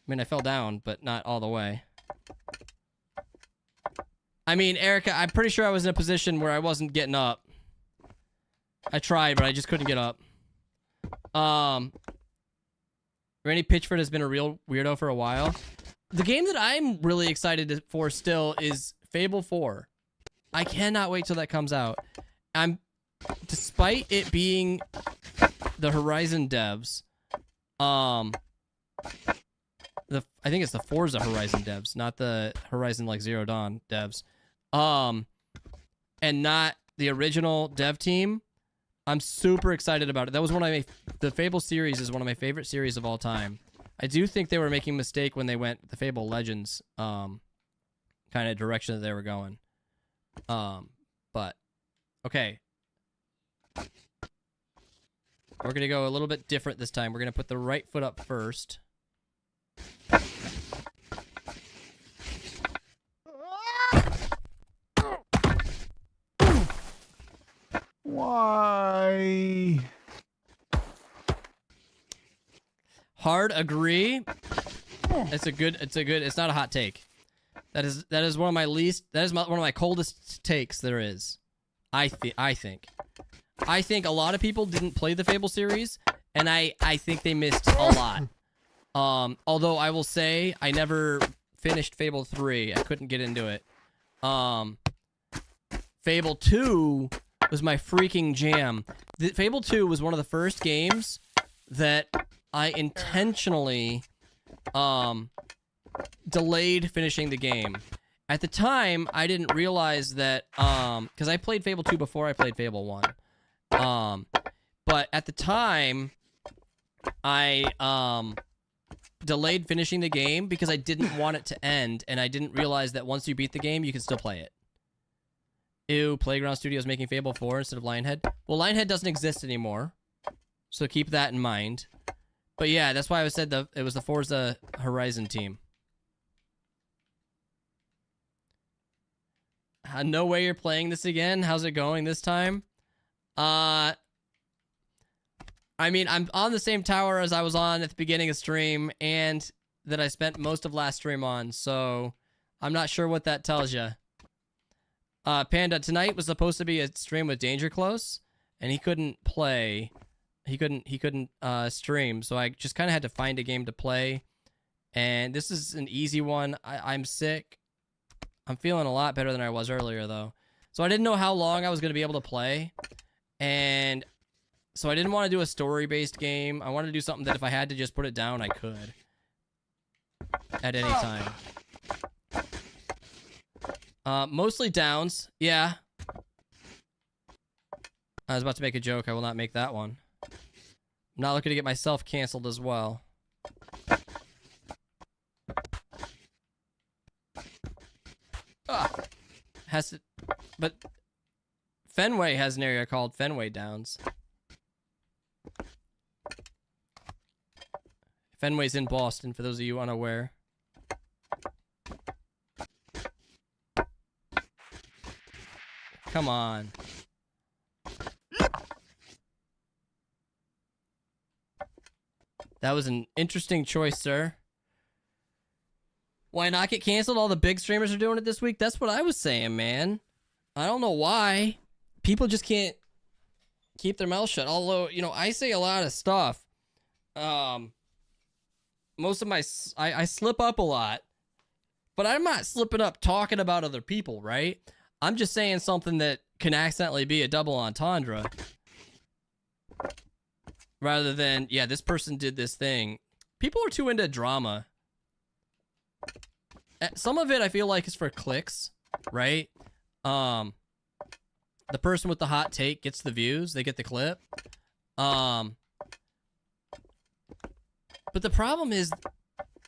mean, I fell down, but not all the way. I mean, Erica, I'm pretty sure I was in a position where I wasn't getting up. I tried, but I just couldn't get up. Randy Pitchford has been a real weirdo for a while. The game that I'm really excited for still is Fable 4. I cannot wait till that comes out. Despite it being the Horizon devs, I think it's the Forza Horizon devs, not the Horizon like Zero Dawn devs, and not the original dev team. I'm super excited about it. That was the Fable series is one of my favorite series of all time. I do think they were making a mistake when they went the Fable Legends kind of direction that they were going. But okay. We're going to go a little bit different this time. We're going to put the right foot up first. Why? Hard agree. It's not a hot take. That is one of my one of my coldest takes there is. I think a lot of people didn't play the Fable series, and I think they missed a lot. Although I will say I never finished Fable 3. I couldn't get into it. Fable 2 was my freaking jam. Fable 2 was one of the first games that I intentionally delayed finishing the game. At the time, I didn't realize that because I played Fable 2 before I played Fable 1. But at the time, I delayed finishing the game because I didn't want it to end, and I didn't realize that once you beat the game, you can still play it. Ew, Playground Studios making Fable 4 instead of Lionhead. Well, Lionhead doesn't exist anymore, so keep that in mind. But yeah, that's why I said it was the Forza Horizon team. No way you're playing this again? How's it going this time? I mean, I'm on the same tower as I was on at the beginning of stream, and that I spent most of last stream on, so I'm not sure what that tells you. Panda, tonight was supposed to be a stream with Danger Close, and he couldn't play. He couldn't stream, so I just kind of had to find a game to play. And this is an easy one. I'm sick. I'm feeling a lot better than I was earlier, though. So I didn't know how long I was going to be able to play. And so I didn't want to do a story-based game. I wanted to do something that if I had to just put it down, I could. At any time. Mostly downs. Yeah. I was about to make a joke. I will not make that one. I'm not looking to get myself canceled as well. Has to, but Fenway has an area called Fenway Downs. Fenway's in Boston, for those of you unaware. Come on. That was an interesting choice, sir. Why not get canceled? All the big streamers are doing it this week. That's what I was saying, man. I don't know why. People just can't keep their mouth shut. Although, you know, I say a lot of stuff. Most of my... I slip up a lot. But I'm not slipping up talking about other people, right? I'm just saying something that can accidentally be a double entendre. Rather than, yeah, this person did this thing. People are too into drama. Some of it I feel like is for clicks, right? The person with the hot take gets the views, they get the clip. But the problem is,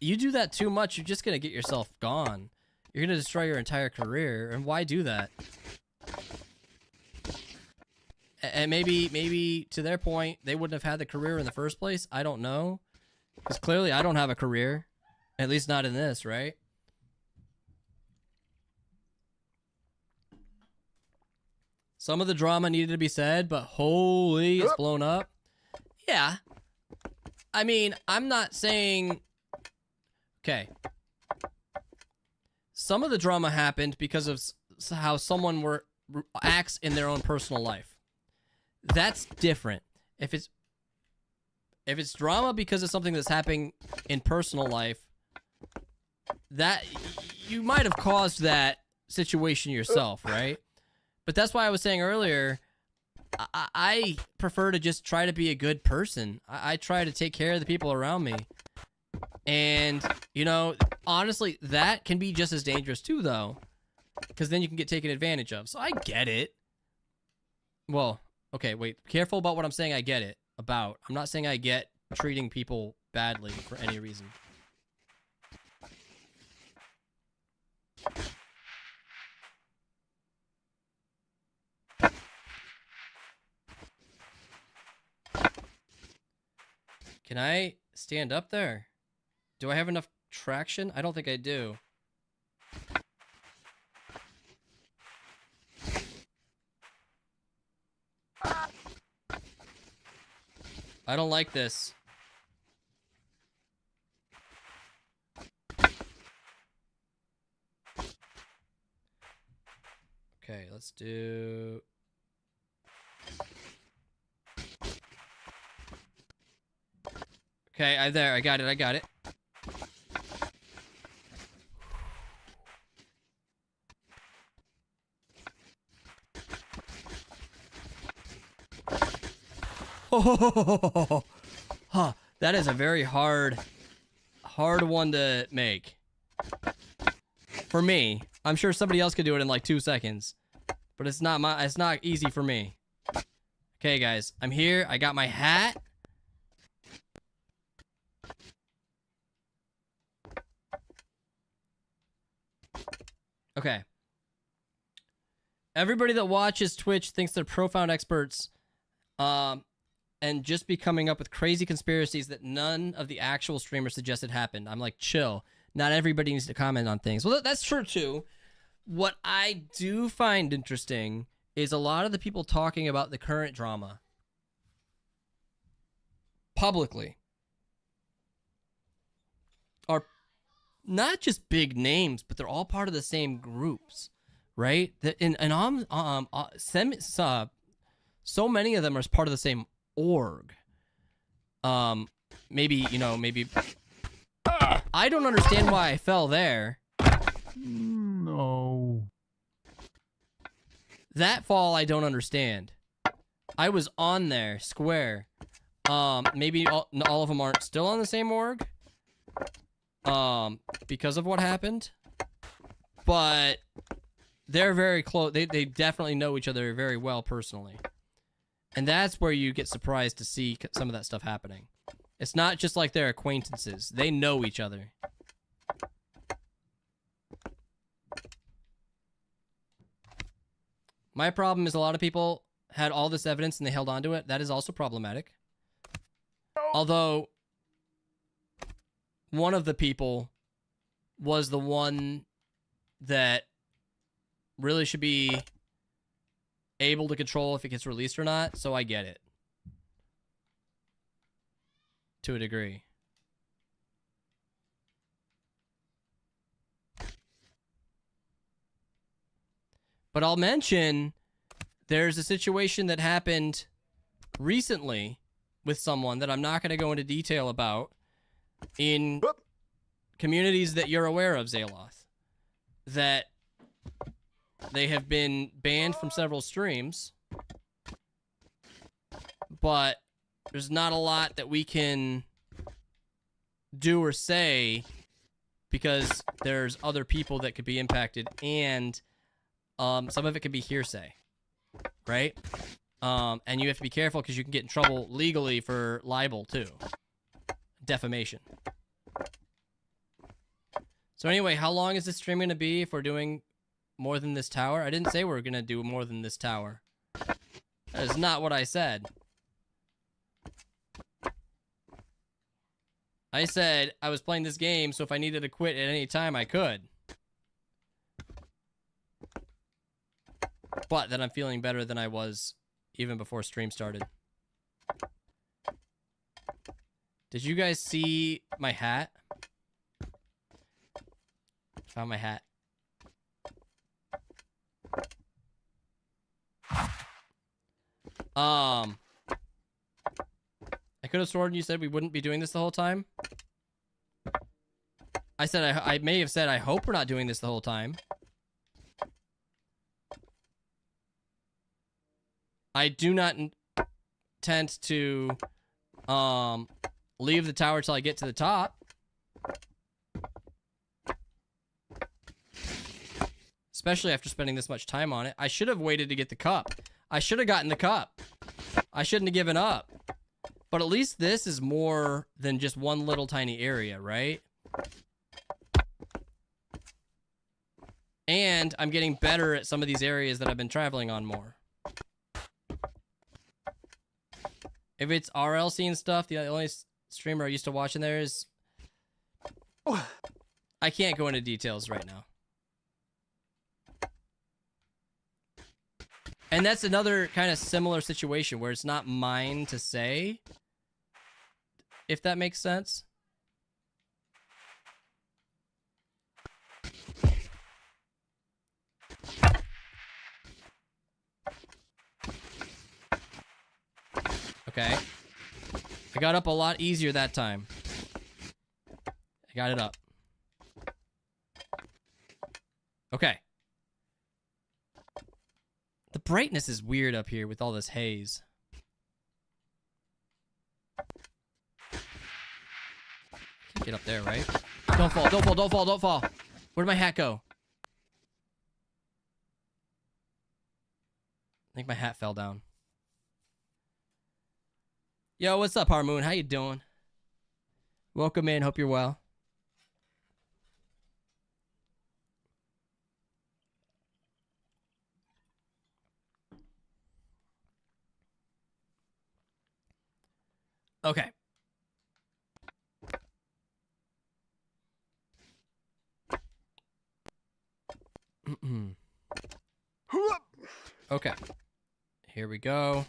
you do that too much, you're just gonna get yourself gone. You're gonna destroy your entire career, and why do that? And maybe to their point, they wouldn't have had the career in the first place. I don't know, because clearly I don't have a career, at least not in this, right? Some of the drama needed to be said, but holy, it's blown up. Yeah. I mean, I'm not saying... Okay. Some of the drama happened because of how someone acts in their own personal life. That's different. If it's drama because of something that's happening in personal life, that you might have caused that situation yourself, right? But that's why I was saying earlier, I prefer to just try to be a good person. I try to take care of the people around me. And, you know, honestly, that can be just as dangerous too, though. Because then you can get taken advantage of. So I get it. Well, okay, wait. Careful about what I'm saying I get it about. I'm not saying I get treating people badly for any reason. Can I stand up there? Do I have enough traction? I don't think I do. I don't like this. Okay, let's do... Okay, I got it. Oh, huh, that is a very hard one to make. For me. I'm sure somebody else could do it in like 2 seconds. But it's not easy for me. Okay, guys, I'm here. I got my hat. Okay. Everybody that watches Twitch thinks they're profound experts, and just be coming up with crazy conspiracies that none of the actual streamers suggested happened. I'm like, chill. Not everybody needs to comment on things. Well, that's true too. What I do find interesting is a lot of the people talking about the current drama publicly are not just big names, but they're all part of the same groups, right? So many of them are part of the same org. Maybe I don't understand why I fell there. No. That fall I don't understand. I was on there, square. Maybe all of them aren't still on the same org. Because of what happened. But they're very close. They definitely know each other very well personally. And that's where you get surprised to see some of that stuff happening. It's not just like they're acquaintances. They know each other. My problem is a lot of people had all this evidence and they held on to it. That is also problematic. Although, one of the people was the one that really should be able to control if it gets released or not, so I get it. To a degree. But I'll mention there's a situation that happened recently with someone that I'm not going to go into detail about in communities that you're aware of, Zaloth. That they have been banned from several streams, but there's not a lot that we can do or say because there's other people that could be impacted, and some of it could be hearsay, right? And you have to be careful because you can get in trouble legally for libel too. Defamation. So anyway, how long is this stream going to be if we're doing more than this tower? I didn't say we were going to do more than this tower. That is not what I said. I said I was playing this game, so if I needed to quit at any time, I could. But that I'm feeling better than I was even before stream started. Did you guys see my hat? Found my hat. I could have sworn you said we wouldn't be doing this the whole time. I said I may have said I hope we're not doing this the whole time. I do not intend to leave the tower till I get to the top. Especially after spending this much time on it. I should have waited to get the cup. I should have gotten the cup. I shouldn't have given up. But at least this is more than just one little tiny area, right? And I'm getting better at some of these areas that I've been traveling on more. If it's RLC and stuff, the only streamer I used to watch in there is... I can't go into details right now. And that's another kind of similar situation where it's not mine to say, if that makes sense. Okay. I got up a lot easier that time. I got it up. Okay. The brightness is weird up here with all this haze. Can't get up there, right? Don't fall, don't fall, don't fall, don't fall. Where'd my hat go? I think my hat fell down. Yo, what's up, Harmoon? How you doing? Welcome in, hope you're well. Okay. Okay. Here we go.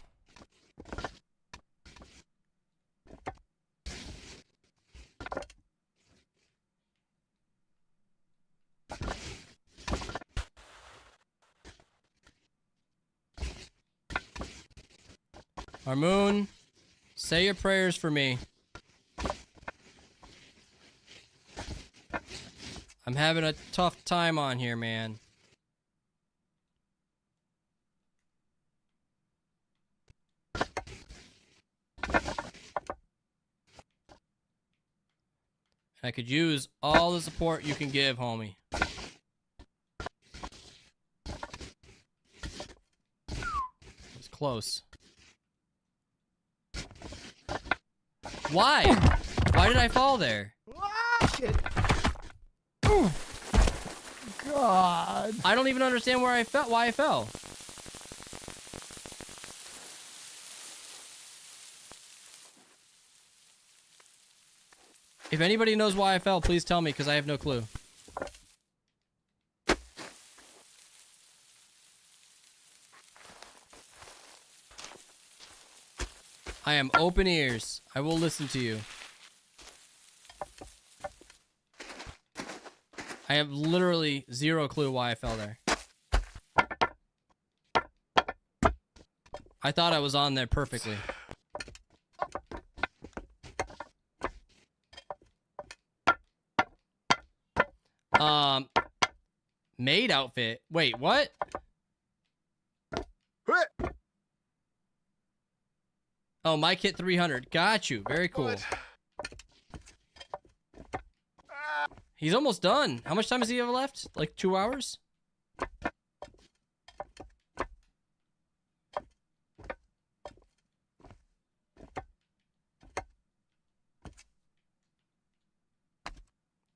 Harmoon, say your prayers for me. I'm having a tough time on here, man. I could use all the support you can give, homie. It was close. Why? Why did I fall there? Ah, shit. God. I don't even understand why I fell. If anybody knows why I fell, please tell me, because I have no clue. I am open ears. I will listen to you. I have literally zero clue why I fell there. I thought I was on there perfectly. Maid outfit. Wait, what? Oh, my kit 300. Got you. Very cool. What? He's almost done. How much time does he have left? Like 2 hours?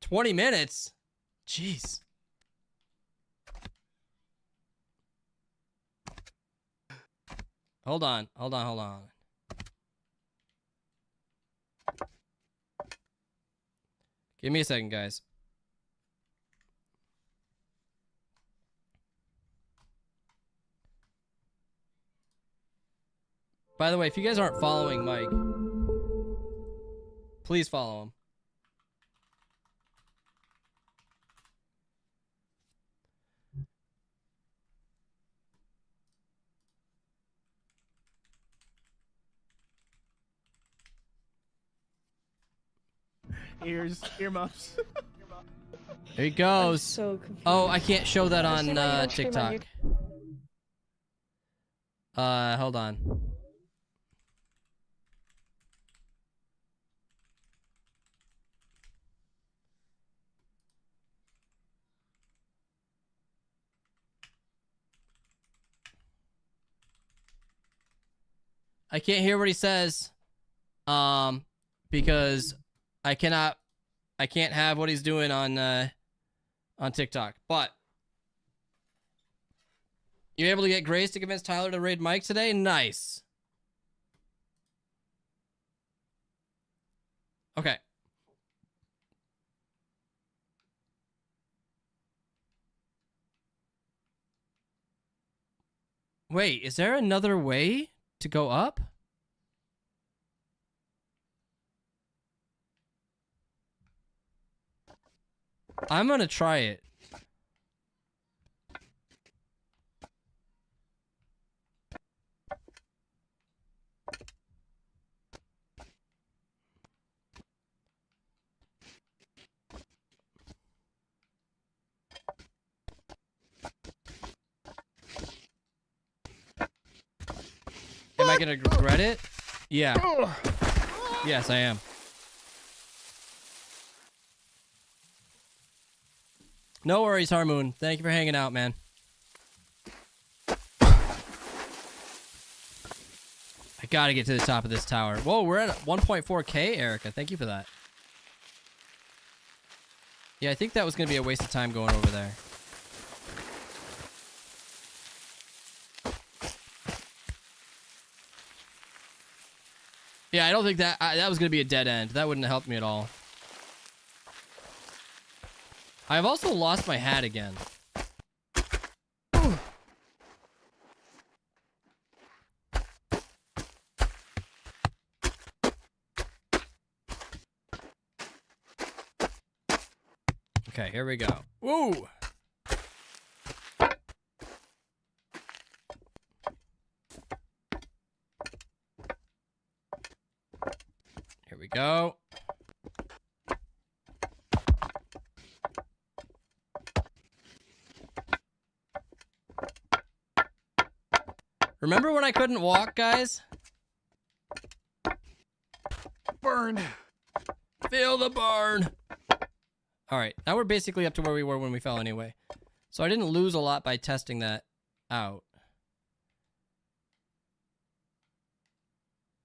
"20 minutes? Jeez. Hold on. Give me a second, guys. By the way, if you guys aren't following Mike, please follow him. Earmuffs. There he goes. So confused. Oh, I can't show that on Shame on you, TikTok. Hold on. I can't hear what he says. Because I can't have what he's doing on TikTok. But you able to get Grace to convince Tyler to raid Mike today? Nice. Okay. Wait, is there another way to go up? I'm gonna try it. Am I gonna regret it? Yeah. Yes, I am. No worries, Harmoon. Thank you for hanging out, man. I gotta get to the top of this tower. Whoa, we're at 1.4K, Erica. Thank you for that. Yeah, I think that was gonna be a waste of time going over there. Yeah, I don't think that was gonna be a dead end. That wouldn't have helped me at all. I've also lost my hat again. Okay, here we go. Woo! Here we go. Remember when I couldn't walk, guys? Burned. Feel the burn. All right, now we're basically up to where we were when we fell anyway. So I didn't lose a lot by testing that out.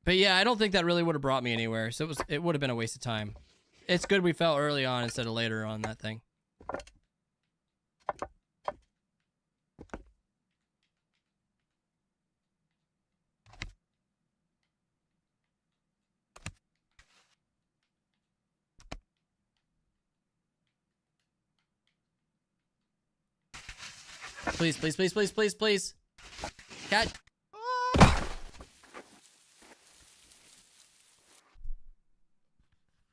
But yeah, I don't think that really would have brought me anywhere. So it would have been a waste of time. It's good we fell early on instead of later on that thing. Please, please, please, please, please, please. Cat.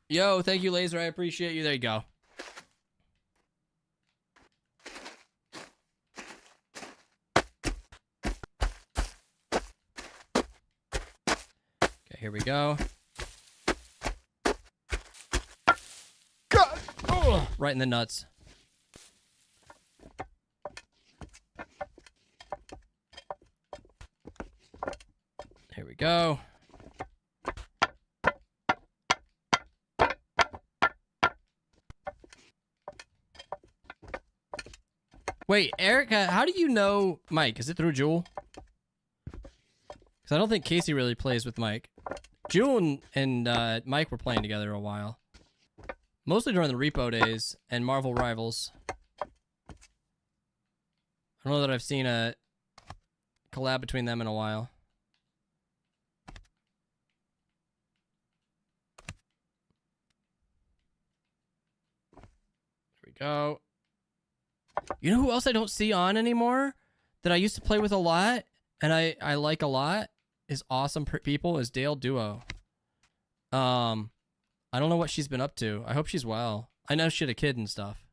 Yo, thank you, Laser. I appreciate you. There you go. Okay, here we go. God. Oh. Right in the nuts. Here we go. Wait, Erica, how do you know Mike? Is it through Jewel? Because I don't think Casey really plays with Mike. Jewel and Mike were playing together a while. Mostly during the Repo days and Marvel Rivals. I don't know that I've seen a collab between them in a while. Here we go. You know who else I don't see on anymore that I used to play with a lot and I like a lot is Awesome People is Dale Duo. I don't know what she's been up to. I hope she's well. I know she had a kid and stuff.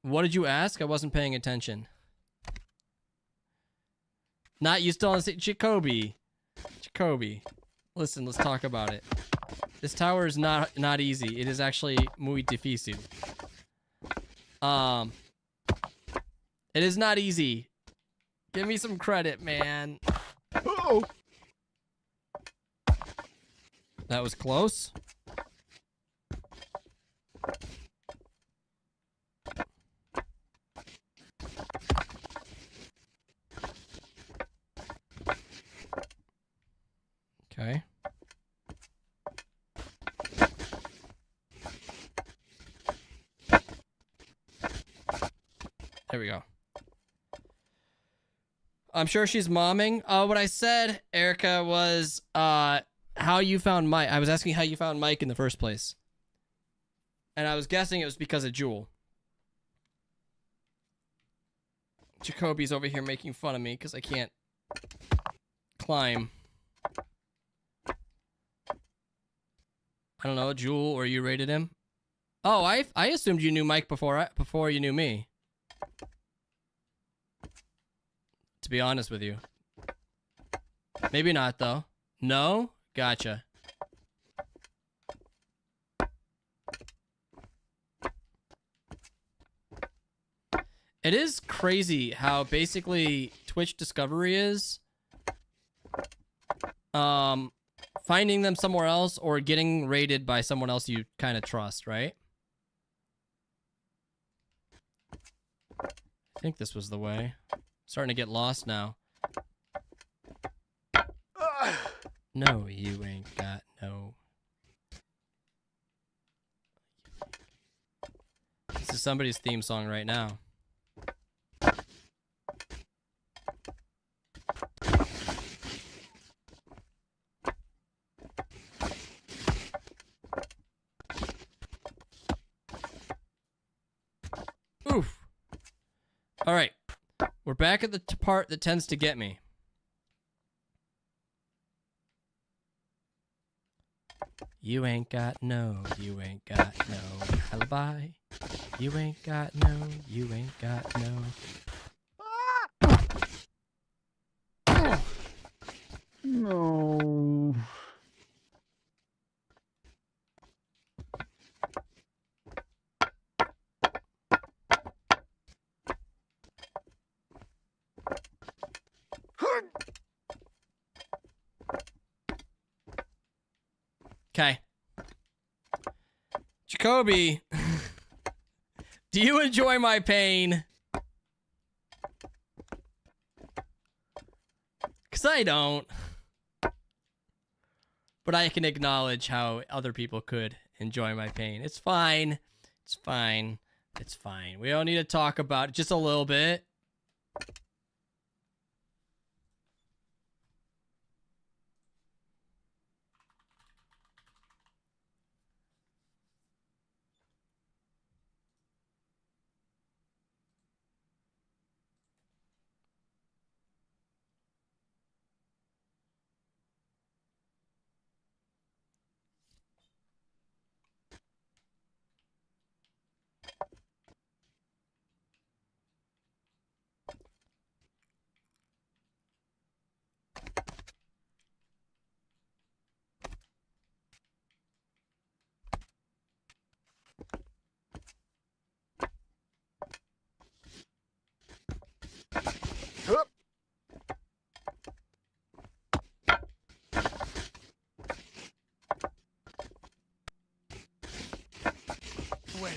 What did you ask? I wasn't paying attention. Not you still on the Jacoby. Jacoby. Listen, let's talk about it. This tower is not easy. It is actually muy difícil. It is not easy. Give me some credit, man. Oh. That was close. Okay. There we go. I'm sure she's momming. What I said, Erica, was how you found Mike. I was asking how you found Mike in the first place. And I was guessing it was because of Jewel. Jacoby's over here making fun of me because I can't climb. I don't know, Jewel, or you rated him? Oh, I assumed you knew Mike before you knew me. To be honest with you. Maybe not, though. No? Gotcha. It is crazy how basically Twitch discovery is finding them somewhere else or getting rated by someone else you kind of trust, right? I think this was the way. Starting to get lost now. No, you ain't got no. This is somebody's theme song right now. Oof. All right. We're back at the part that tends to get me. You ain't got no alibi. You ain't got no. No. Okay. Jacoby, do you enjoy my pain? 'Cause I don't. but I can acknowledge how other people could enjoy my pain. It's fine. It's fine. It's fine. We don't need to talk about it just a little bit. Hup. Wait.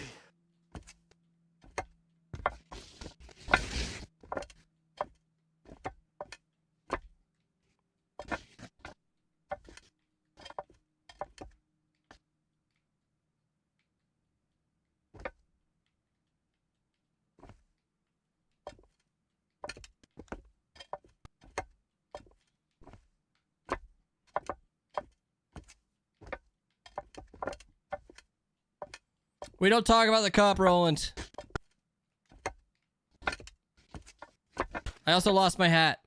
We don't talk about the cup, Roland. I also lost my hat.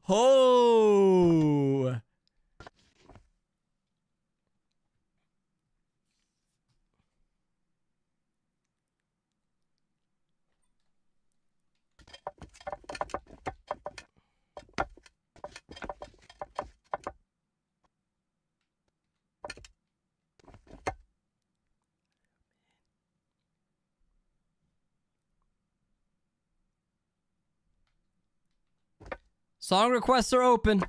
Oh. Song requests are open.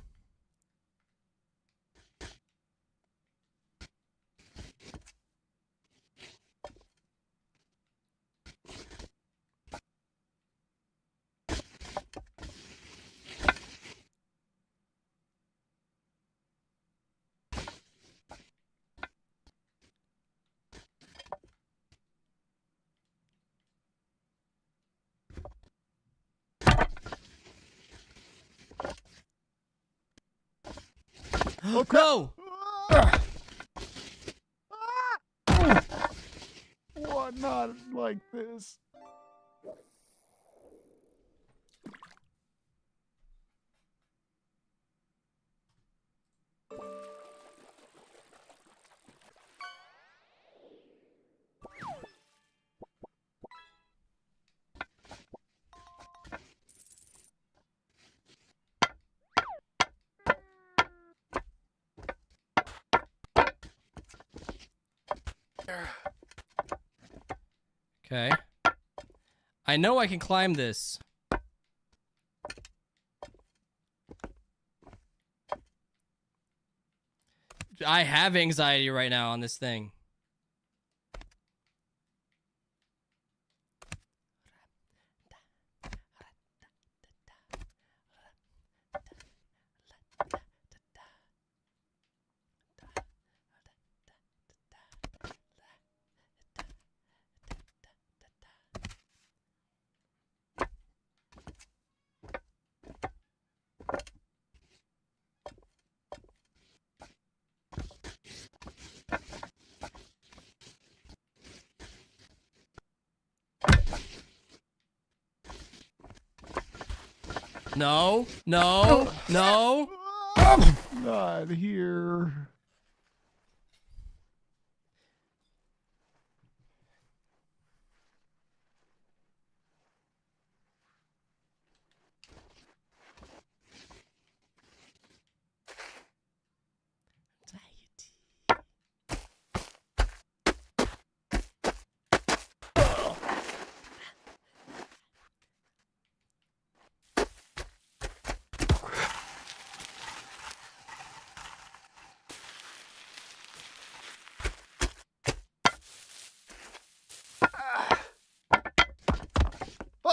Oh, crap. No! What? Not like this. Okay. I know I can climb this. I have anxiety right now on this thing. No, no, no. Not here.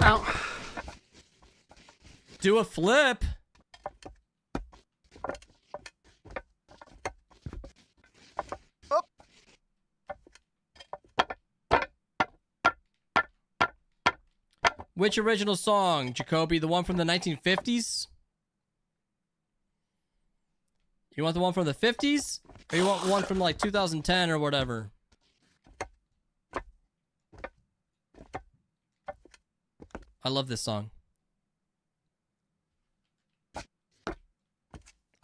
Ow. Do a flip. Up. Which original song, Jacoby? The one from the 1950s? You want the one from the 50s? Or you want one from like 2010 or whatever? I love this song.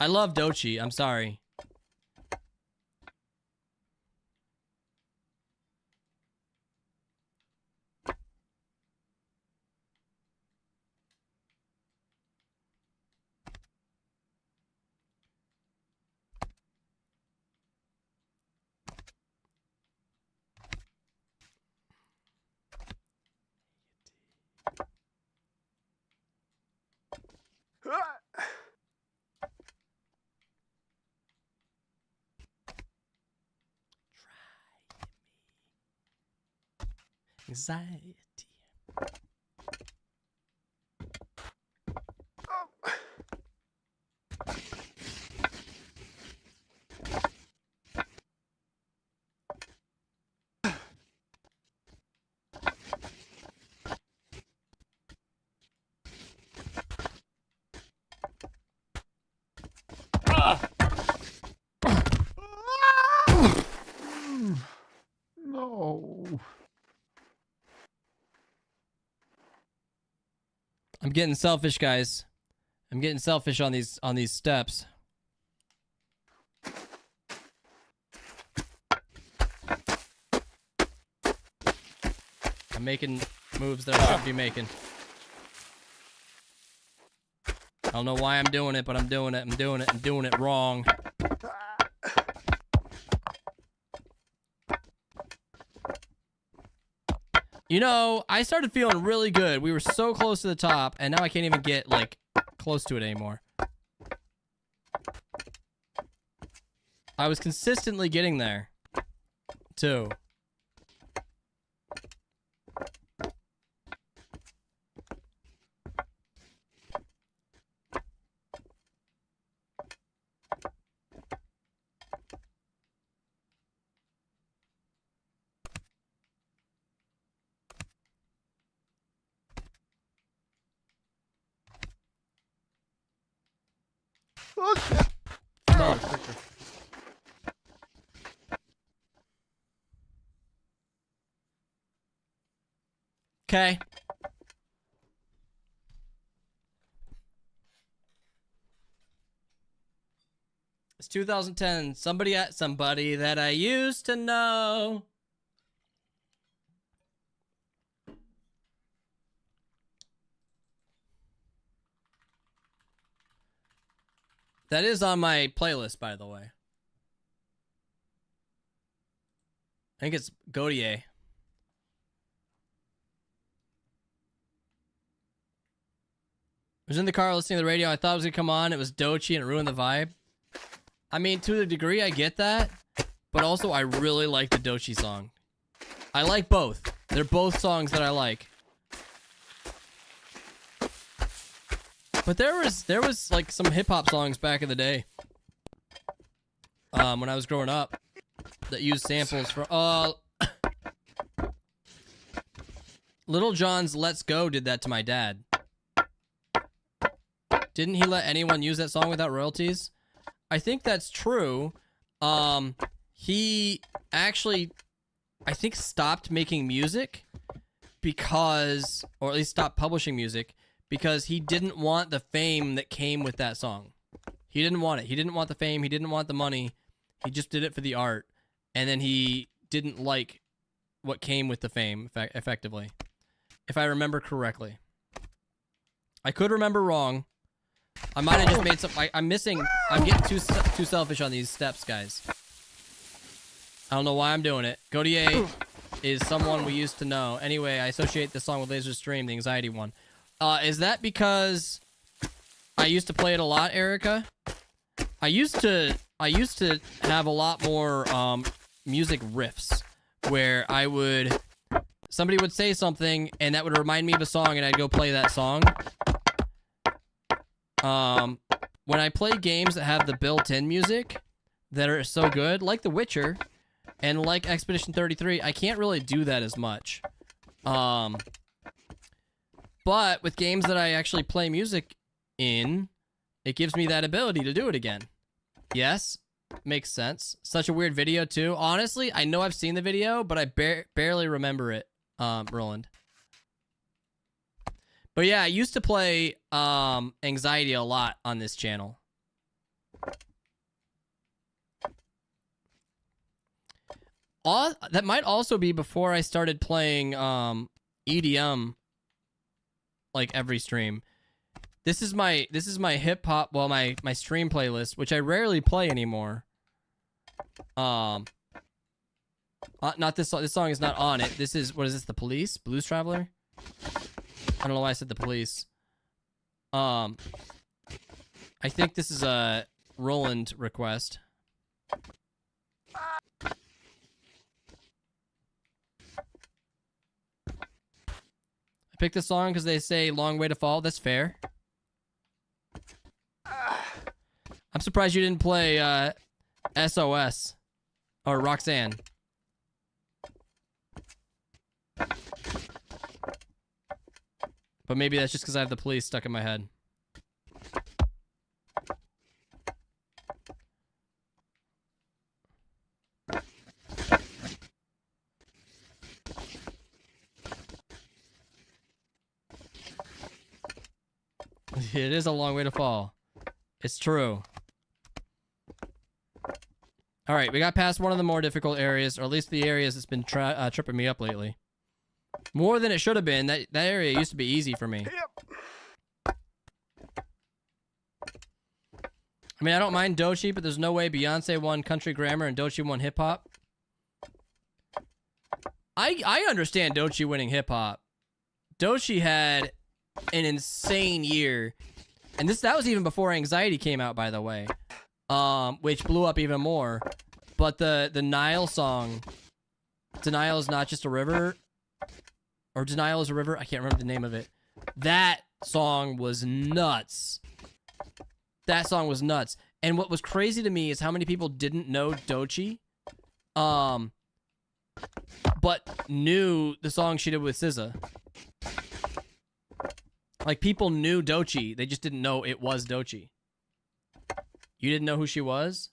I love Doechii. I'm sorry. Anxiety. No. I'm getting selfish, guys. I'm getting selfish on these steps. I'm making moves that I shouldn't be making. I don't know why I'm doing it, but I'm doing it. I'm doing it. I'm doing it wrong. You know, I started feeling really good. We were so close to the top, and now I can't even get, like, close to it anymore. I was consistently getting there, too. Okay. It's 2010. Somebody that I used to know. That is on my playlist, by the way. I think it's Gaudier. I was in the car listening to the radio. I thought it was going to come on. It was Doechii and it ruined the vibe. I mean, to a degree, I get that. But also, I really like the Doechii song. I like both. They're both songs that I like. But there was like some hip-hop songs back in the day. When I was growing up. That used samples for... Little John's Let's Go did that to my dad. Didn't he let anyone use that song without royalties? I think that's true. He actually, I think, stopped making music because, or at least stopped publishing music because he didn't want the fame that came with that song. He didn't want it. He didn't want the fame. He didn't want the money. He just did it for the art. And then he didn't like what came with the fame, effectively. If I remember correctly. I could remember wrong. I might have just made some... I'm getting too selfish on these steps, guys. I don't know why I'm doing it. Godier is someone we used to know. Anyway, I associate this song with Laser Stream, the anxiety one. Is that because I used to play it a lot, Erica? I used to have a lot more music riffs where somebody would say something and that would remind me of a song and I'd go play that song. When I play games that have the built-in music that are so good, like The Witcher and like Expedition 33, I can't really do that as much. But with games that I actually play music in, it gives me that ability to do it again. Yes, makes sense. Such a weird video too. Honestly, I know I've seen the video, but I barely remember it, Roland. But yeah, I used to play Anxiety a lot on this channel. That might also be before I started playing EDM like every stream. This is my hip hop, well, my stream playlist, which I rarely play anymore. Not this song. This song is not on it. This is, what is this? The Police? Blues Traveler? I don't know why I said The Police. I think this is a Roland request. I picked this song because they say "Long Way to Fall." That's fair. I'm surprised you didn't play SOS or Roxanne. But maybe that's just because I have The Police stuck in my head. It is a long way to fall. It's true. All right, we got past one of the more difficult areas, or at least the areas that's been tripping me up lately. More than it should have been. That area used to be easy for me. Yep. I mean, I don't mind Doechii, but there's no way Beyonce won country grammar and Doechii won hip hop. I understand Doechii winning hip hop. Doechii had an insane year, and that was even before Anxiety came out, by the way, which blew up even more. But the Denial song, Denial is Not Just a River, or Denial is a River, I can't remember the name of it. That song was nuts. That song was nuts. And what was crazy to me is how many people didn't know Doechii, but knew the song she did with SZA. Like, people knew Doechii, they just didn't know it was Doechii. You didn't know who she was?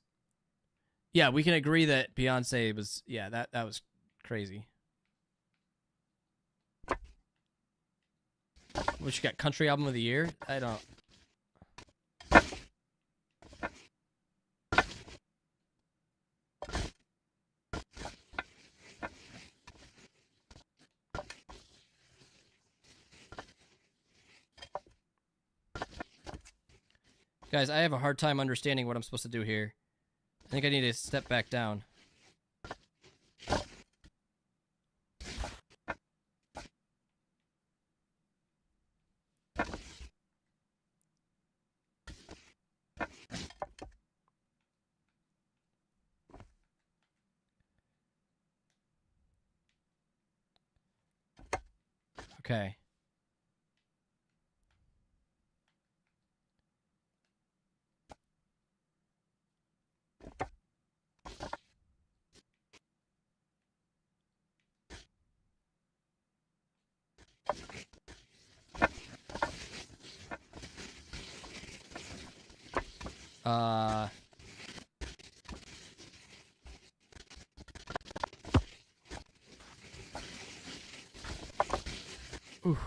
Yeah, we can agree that Beyonce was, yeah, that was crazy. What, she got Country Album of the Year? I don't... Guys, I have a hard time understanding what I'm supposed to do here. I think I need to step back down. Okay. Oof.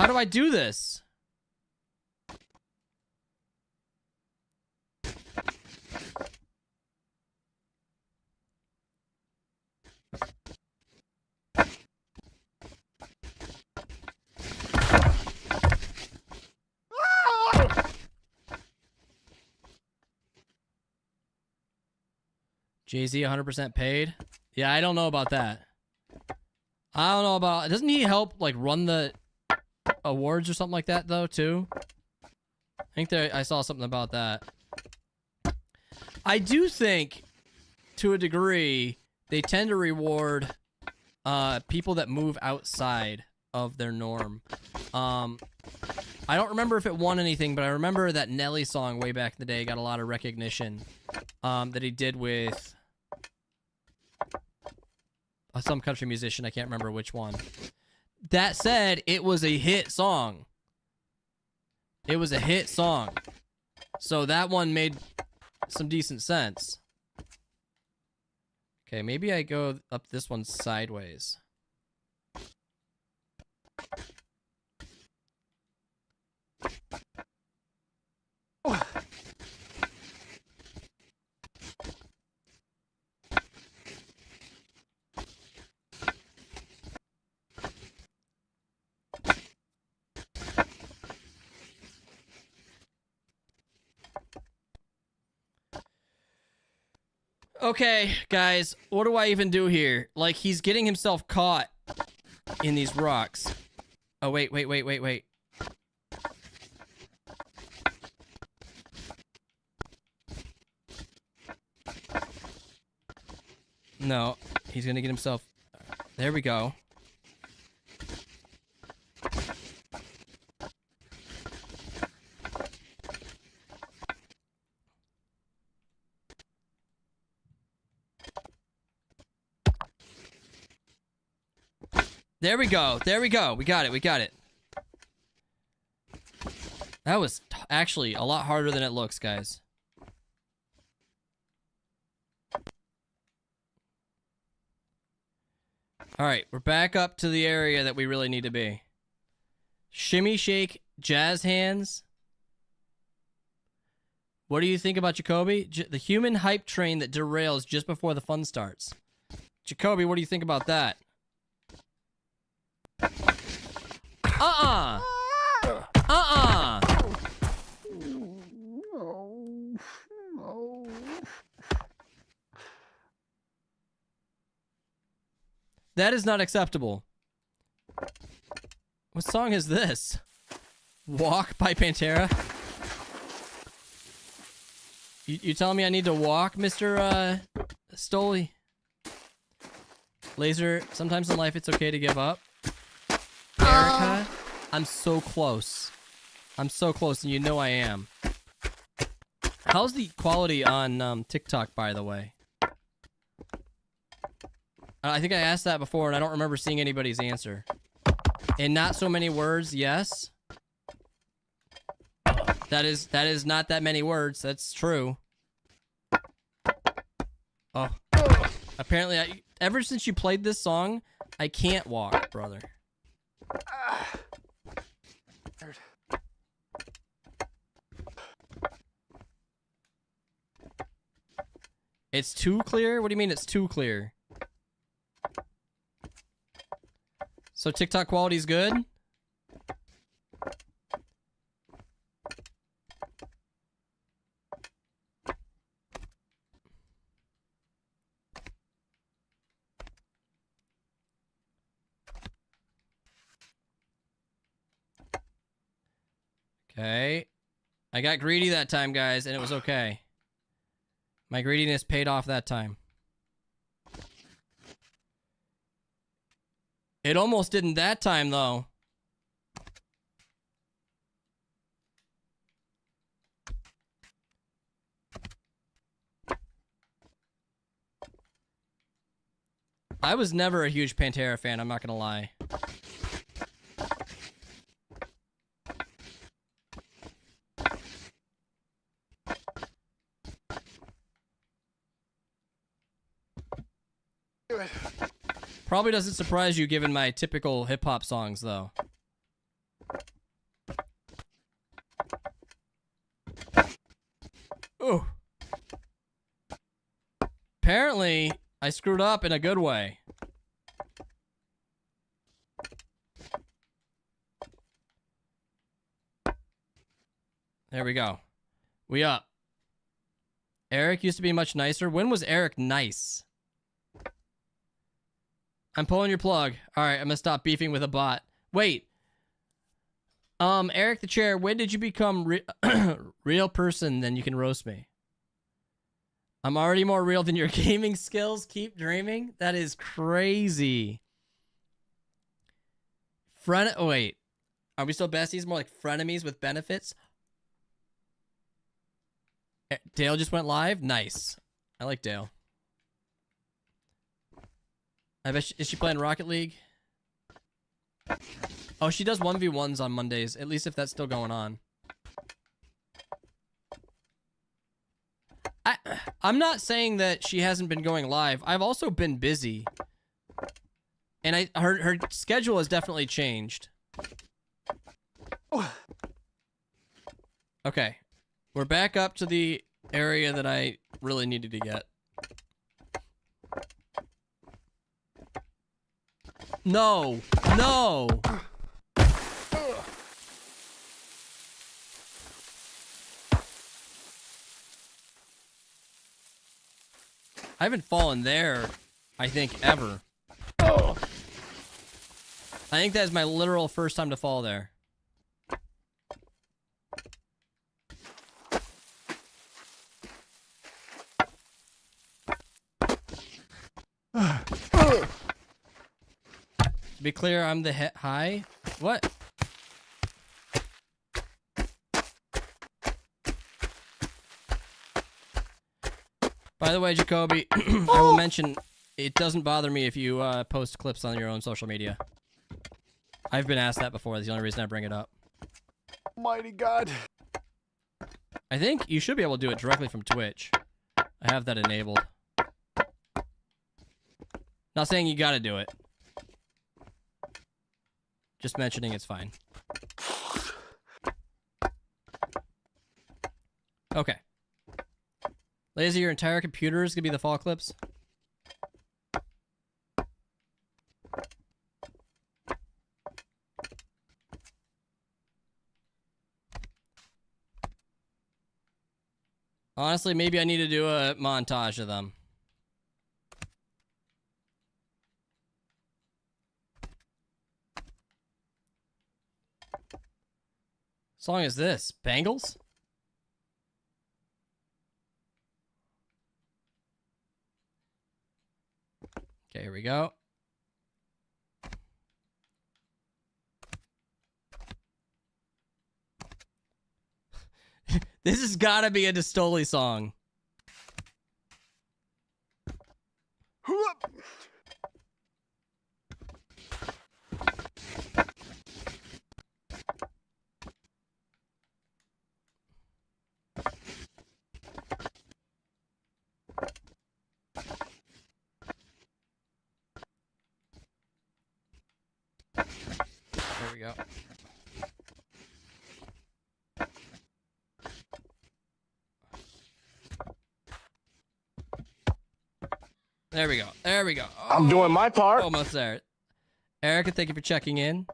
How do I do this? Jay-Z 100% paid? Yeah, I don't know about that. I don't know about... Doesn't he help, like, run the awards or something like that, though, too? I think I saw something about that. I do think, to a degree, they tend to reward people that move outside of their norm. I don't remember if it won anything, but I remember that Nelly song way back in the day got a lot of recognition that he did with... some country musician, I can't remember which one. That said, it was a hit song. It was a hit song. So that one made some decent sense. Okay, maybe I go up this one sideways. Okay, guys, what do I even do here? Like, he's getting himself caught in these rocks. Oh, wait. No, he's gonna get himself... There we go. There we go. There we go. We got it. We got it. That was actually a lot harder than it looks, guys. All right, we're back up to the area that we really need to be. Shimmy, shake, jazz hands. What do you think about Jacoby? The human hype train that derails just before the fun starts. Jacoby, what do you think about that? Uh-uh. No. That is not acceptable. What song is this? Walk by Pantera? You telling me I need to walk, Mr. Stoley? Laser, sometimes in life it's okay to give up. Erica, I'm so close. I'm so close, and you know I am. How's the quality on TikTok, by the way? I think I asked that before, and I don't remember seeing anybody's answer. In not so many words, yes. That is not that many words. That's true. Oh. Apparently, ever since you played this song, I can't walk, brother. It's too clear? What do you mean it's too clear? So TikTok quality's good? Okay. I got greedy that time, guys, and it was okay. My greediness paid off that time. It almost didn't that time, though. I was never a huge Pantera fan, I'm not gonna lie. Probably doesn't surprise you given my typical hip-hop songs, though. apparently, I screwed up in a good way. There we go. We up. Eric used to be much nicer. When was Eric nice? I'm pulling your plug. All right, I'm gonna stop beefing with a bot. Wait. Eric the chair, when did you become real person? Then you can roast me. I'm already more real than your gaming skills. Keep dreaming. That is crazy. Oh, wait. Are we still besties? More like frenemies with benefits? Dale just went live? Nice. I like Dale. I bet is she playing Rocket League? Oh, she does 1v1s on Mondays. At least if that's still going on. I'm not saying that she hasn't been going live. I've also been busy. And her schedule has definitely changed. Okay. We're back up to the area that I really needed to get. No! No! I haven't fallen there, I think, ever. I think that is my literal first time to fall there. To be clear, I'm the high. What? By the way, Jacoby, I will mention it doesn't bother me if you post clips on your own social media. I've been asked that before. That's the only reason I bring it up. Mighty God. I think you should be able to do it directly from Twitch. I have that enabled. Not saying you gotta do it. Just mentioning it's fine. Okay. Laser, your entire computer is gonna be the fall clips? Honestly, maybe I need to do a montage of them. Song is this? Bangles? Okay, here we go. This has got to be a Distoli song. There we go. There we go. There we go. Oh, I'm doing my part. almost there. Erica, thank you for checking in.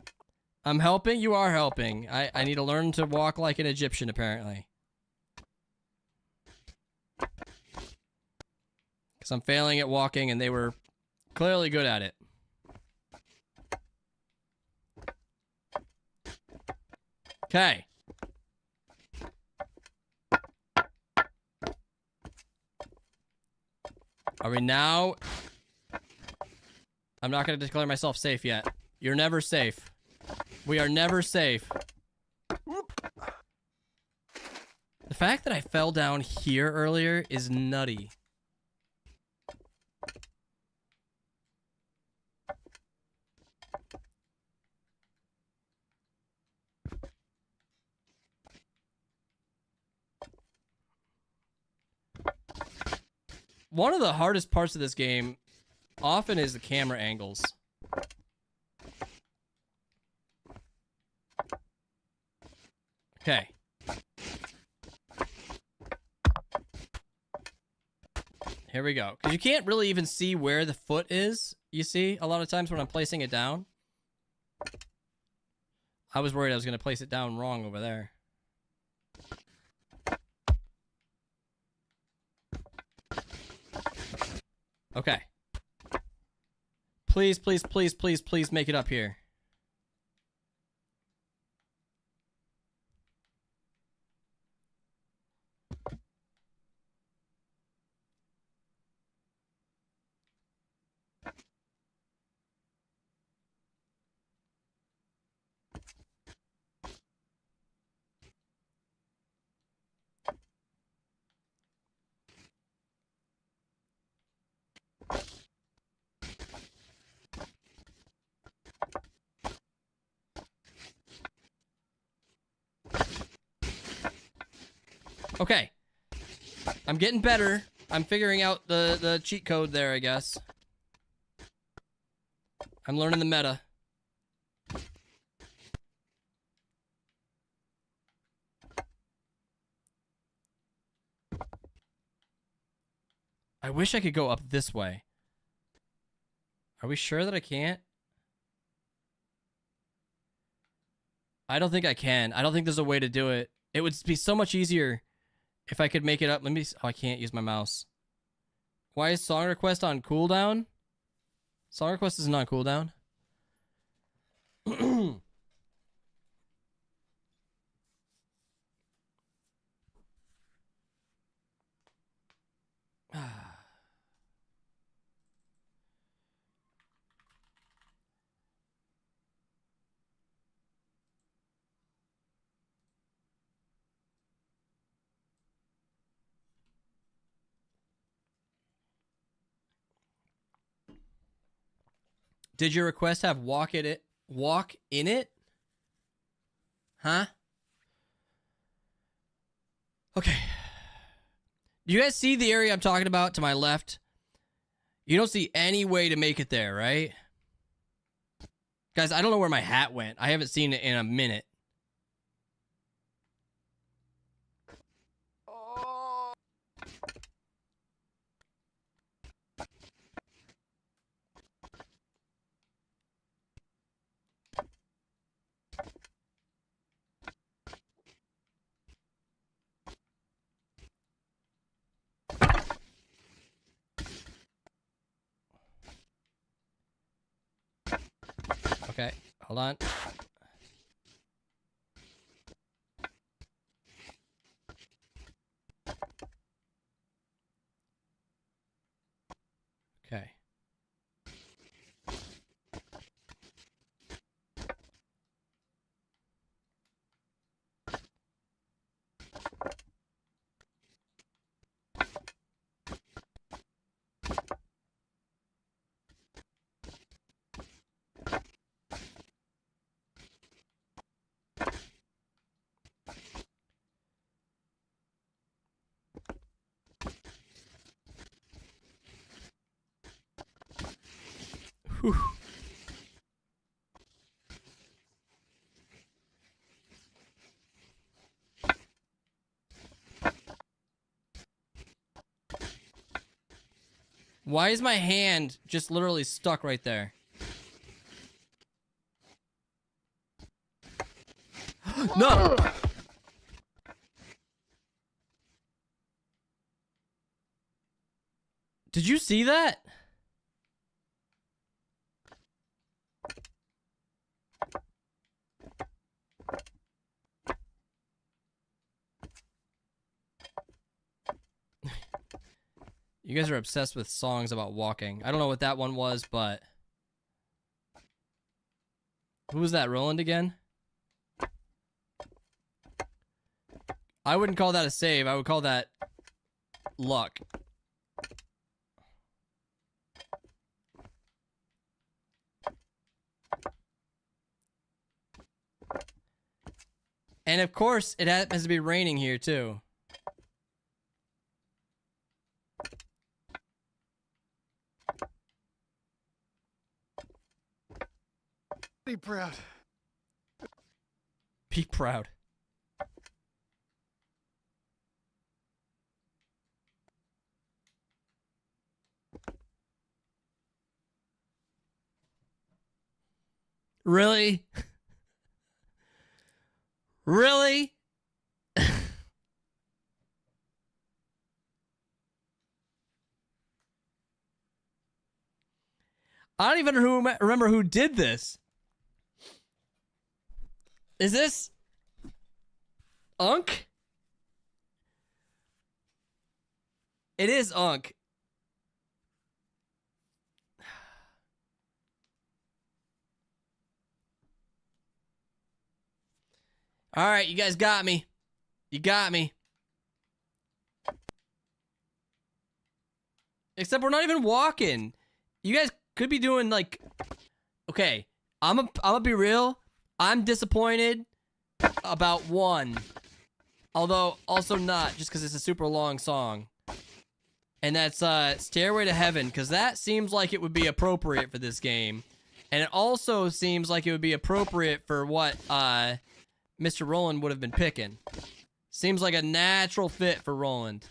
I'm helping. You are helping. I need to learn to walk like an Egyptian, apparently. Because I'm failing at walking, and they were clearly good at it. Okay. Are we now? I'm not going to declare myself safe yet. You're never safe. We are never safe. The fact that I fell down here earlier is nutty. One of the hardest parts of this game often is the camera angles. Okay. here we go. Because you can't really even see where the foot is, you see, a lot of times when I'm placing it down. I was worried I was going to place it down wrong over there. Okay. Please, please, please, please, please make it up here. Okay. I'm getting better. I'm figuring out the cheat code there, I guess. I'm learning the meta. I wish I could go up this way. Are we sure that I can't? I don't think I can. I don't think there's a way to do it. It would be so much easier if I could make it up. Let me... Oh, I can't use my mouse. Why is song request on cooldown? Song request isn't on cooldown. Did your request have walk in it? Huh? Okay. Do you guys see the area I'm talking about to my left? You don't see any way to make it there, right? Guys, I don't know where my hat went. I haven't seen it in a minute. Okay, hold on. Okay. Whew. Why is my hand just literally stuck right there? No! Did you see that? You guys are obsessed with songs about walking. I don't know what that one was, but... Who was that, Roland again? I wouldn't call that a save. I would call that... luck. And of course, it happens to be raining here, too. Be proud. Be proud. Really? Really? I don't even remember who did this. Is this Unk? It is Unk. All right, you guys got me. You got me. Except we're not even walking. You guys could be doing like... Okay, I'm gonna be real. I'm disappointed about one. Although, also not, just because it's a super long song. And that's Stairway to Heaven, because that seems like it would be appropriate for this game. And it also seems like it would be appropriate for what Mr. Roland would have been picking. Seems like a natural fit for Roland.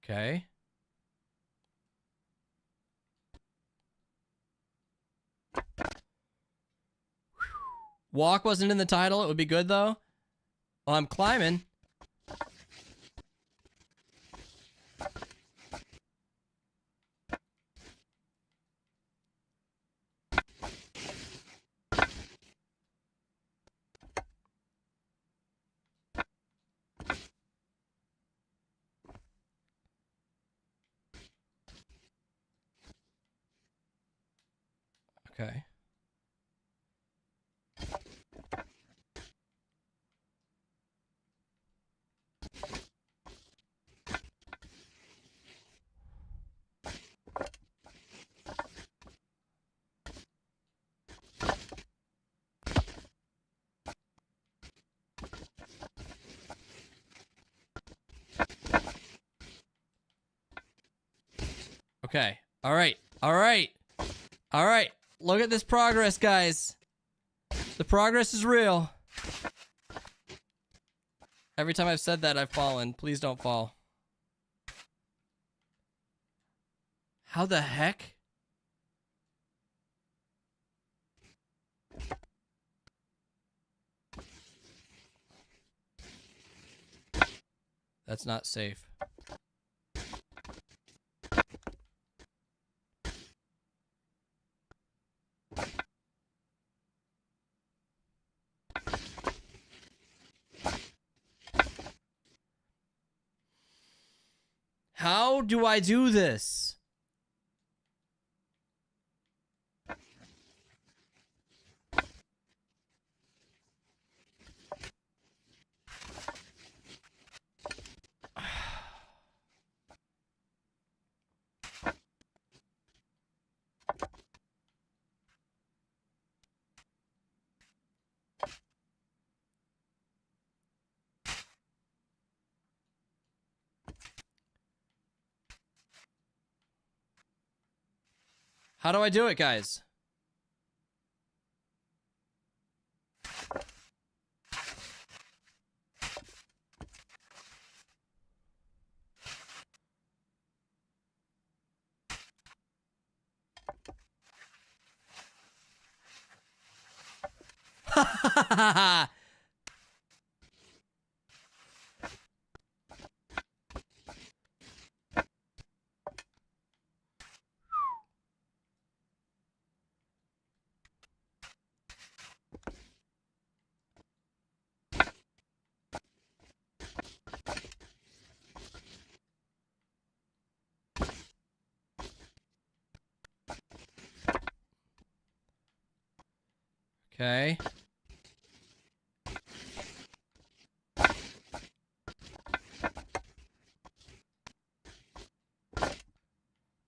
Okay. Walk wasn't in the title. It would be good, though. Well, I'm climbing. Okay. Okay. All right. All right. All right. Look at this progress, guys. The progress is real. Every time I've said that, I've fallen. Please don't fall. How the heck? That's not safe. How do I do this? How do I do it, guys? Okay.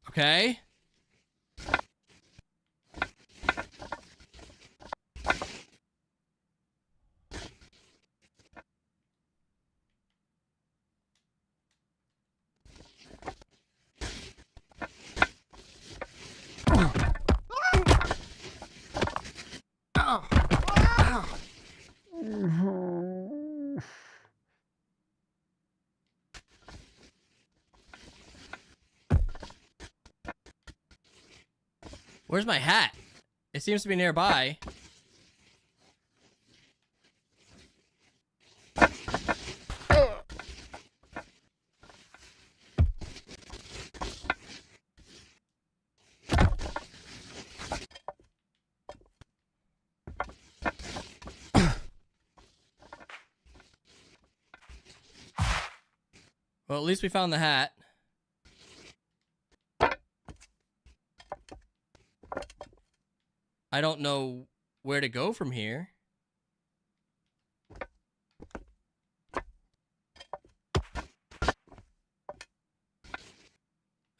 Okay. Where's my hat? It seems to be nearby. Well, at least we found the hat. I don't know where to go from here.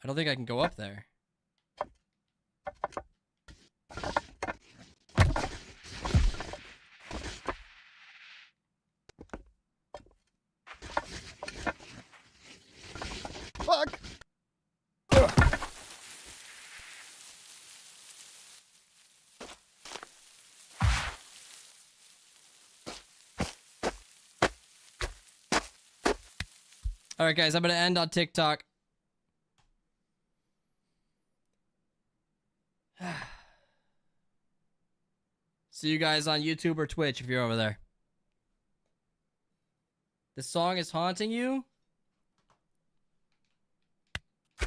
I don't think I can go up there. Fuck! All right, guys, I'm going to end on TikTok. See you guys on YouTube or Twitch if you're over there. This song is haunting you?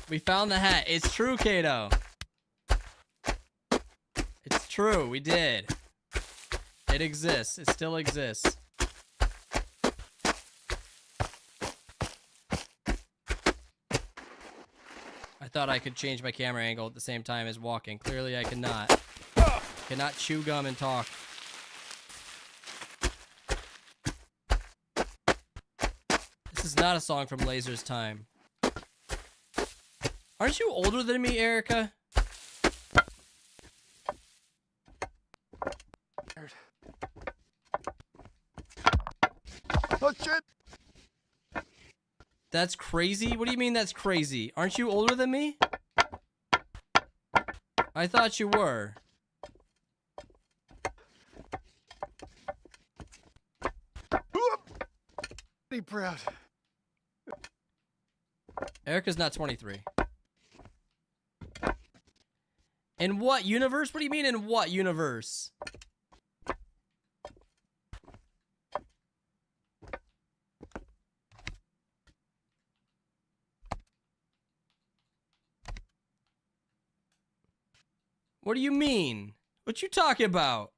We found the hat. It's true, Kato. It's true. We did. It exists. It still exists. I thought I could change my camera angle at the same time as walking. Clearly, I cannot. Cannot chew gum and talk. This is not a song from Laser's time. Aren't you older than me, Erica? Oh shit! That's crazy? What do you mean that's crazy? Aren't you older than me? I thought you were. Be proud. Erica's not 23. In what universe? What do you mean in what universe? What do you mean? What you talking about?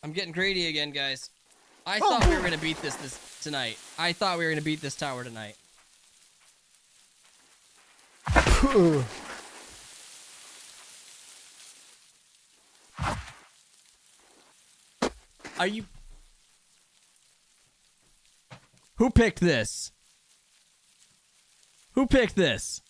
I'm getting greedy again, guys. I thought we were gonna beat this tonight. I thought we were gonna beat this tower tonight. Are you? Who picked this? Who picked this?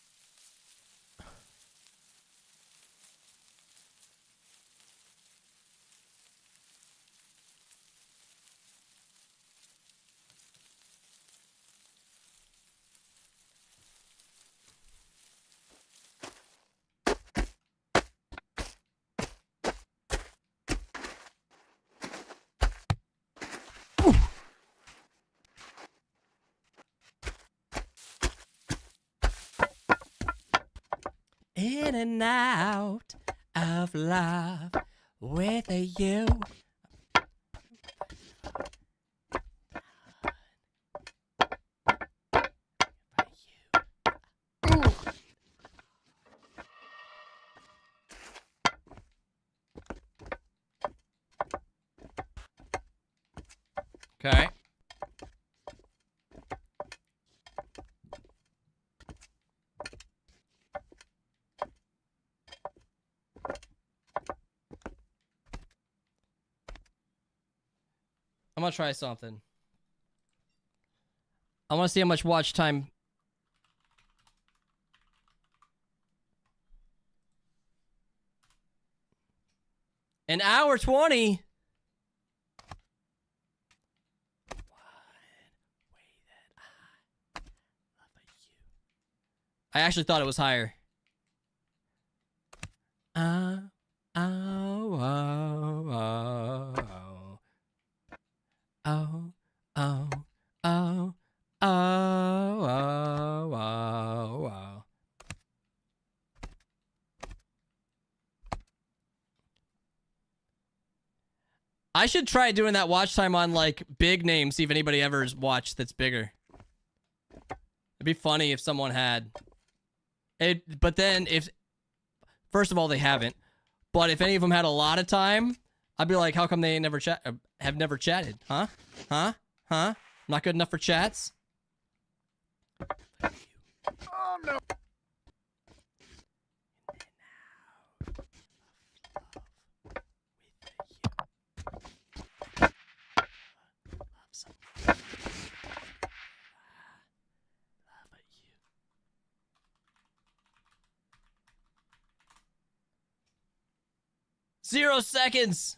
In and out of love with you. Okay. I'm gonna try something. I want to see how much watch time. An hour 20. I actually thought it was higher. Oh, oh, oh, oh. Oh, oh, oh, oh. I should try doing that watch time on like big names, see if anybody ever's watched that's bigger. It'd be funny if someone had it, but then if, first of all, they haven't, but if any of them had a lot of time, I'd be like, how come they never have never chatted? Huh? Not good enough for chats? Oh no. Zero seconds.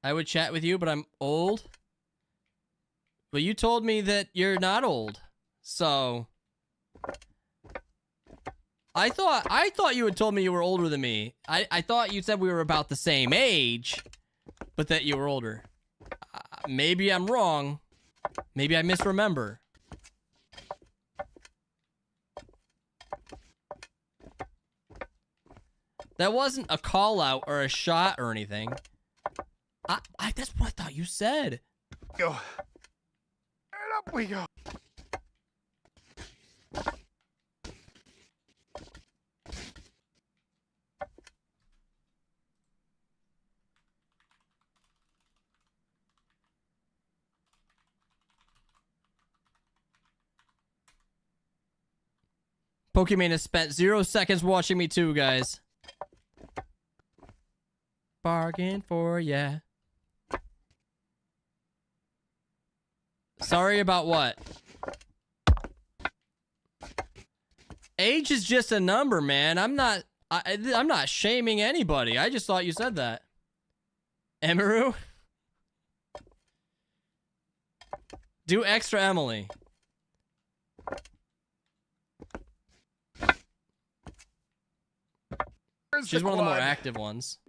I would chat with you, but I'm old. But you told me that you're not old, so I thought you had told me you were older than me. I thought you said we were about the same age, but that you were older. Maybe I'm wrong. Maybe I misremember. That wasn't a call out or a shot or anything. That's what I thought you said. Go. And up we go. Pokemon has spent 0 seconds watching me too, guys. Bargain for ya. Sorry about what? Age is just a number, man. I'm not shaming anybody. I just thought you said that. Emiru? Do extra Emily. She's one of the more active ones.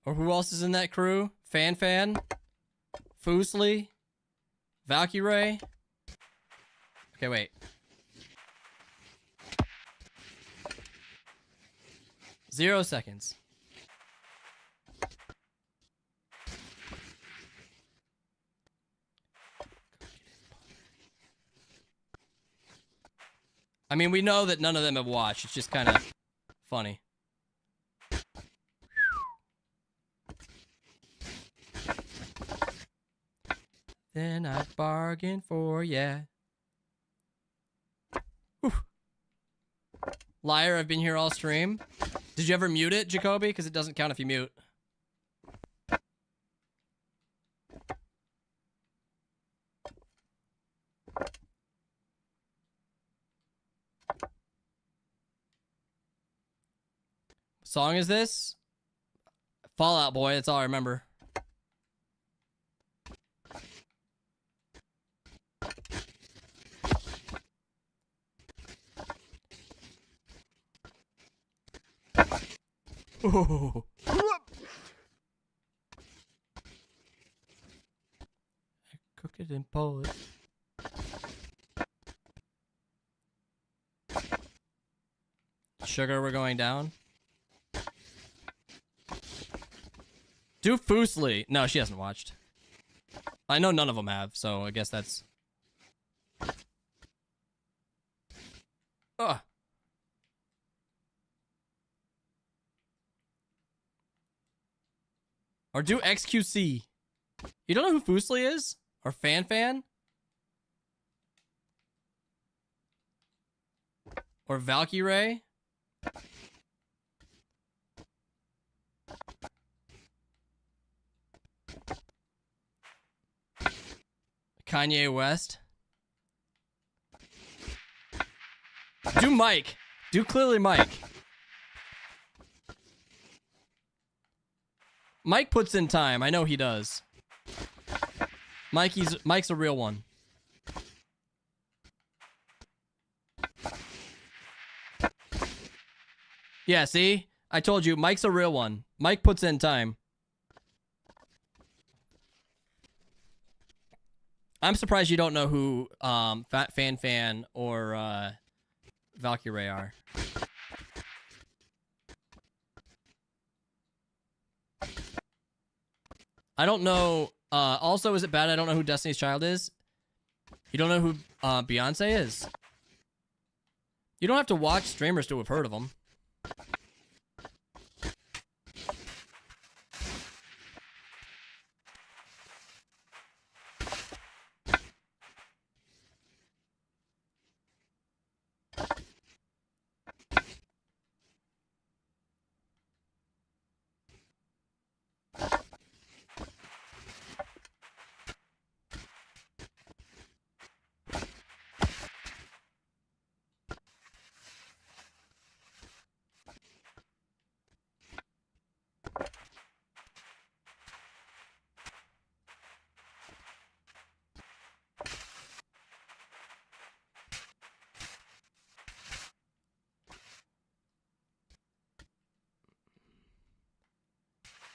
Or who else is in that crew? Fan, Foosley, Valkyrie. Okay, wait. Zero seconds. I mean, we know that none of them have watched. It's just kind of funny. Then I bargain for ya. Whew. Liar, I've been here all stream. Did you ever mute it, Jacoby? Because it doesn't count if you mute. Song is this? Fallout Boy, that's all I remember. Ooh. Cook it and pull it. Sugar, we're going down. Do Foosley. No, she hasn't watched. I know none of them have, so I guess that's... Ugh. Or do XQC. You don't know who Foosley is? Or Fan? Or Valkyrie? Kanye West? Do Mike. Do clearly Mike. Mike puts in time. I know he does. Mike's a real one. Yeah, see? I told you, Mike's a real one. Mike puts in time. I'm surprised you don't know who Fan or Valkyrie are. I don't know. Also, is it bad I don't know who Destiny's Child is? You don't know who Beyonce is? You don't have to watch streamers to have heard of them.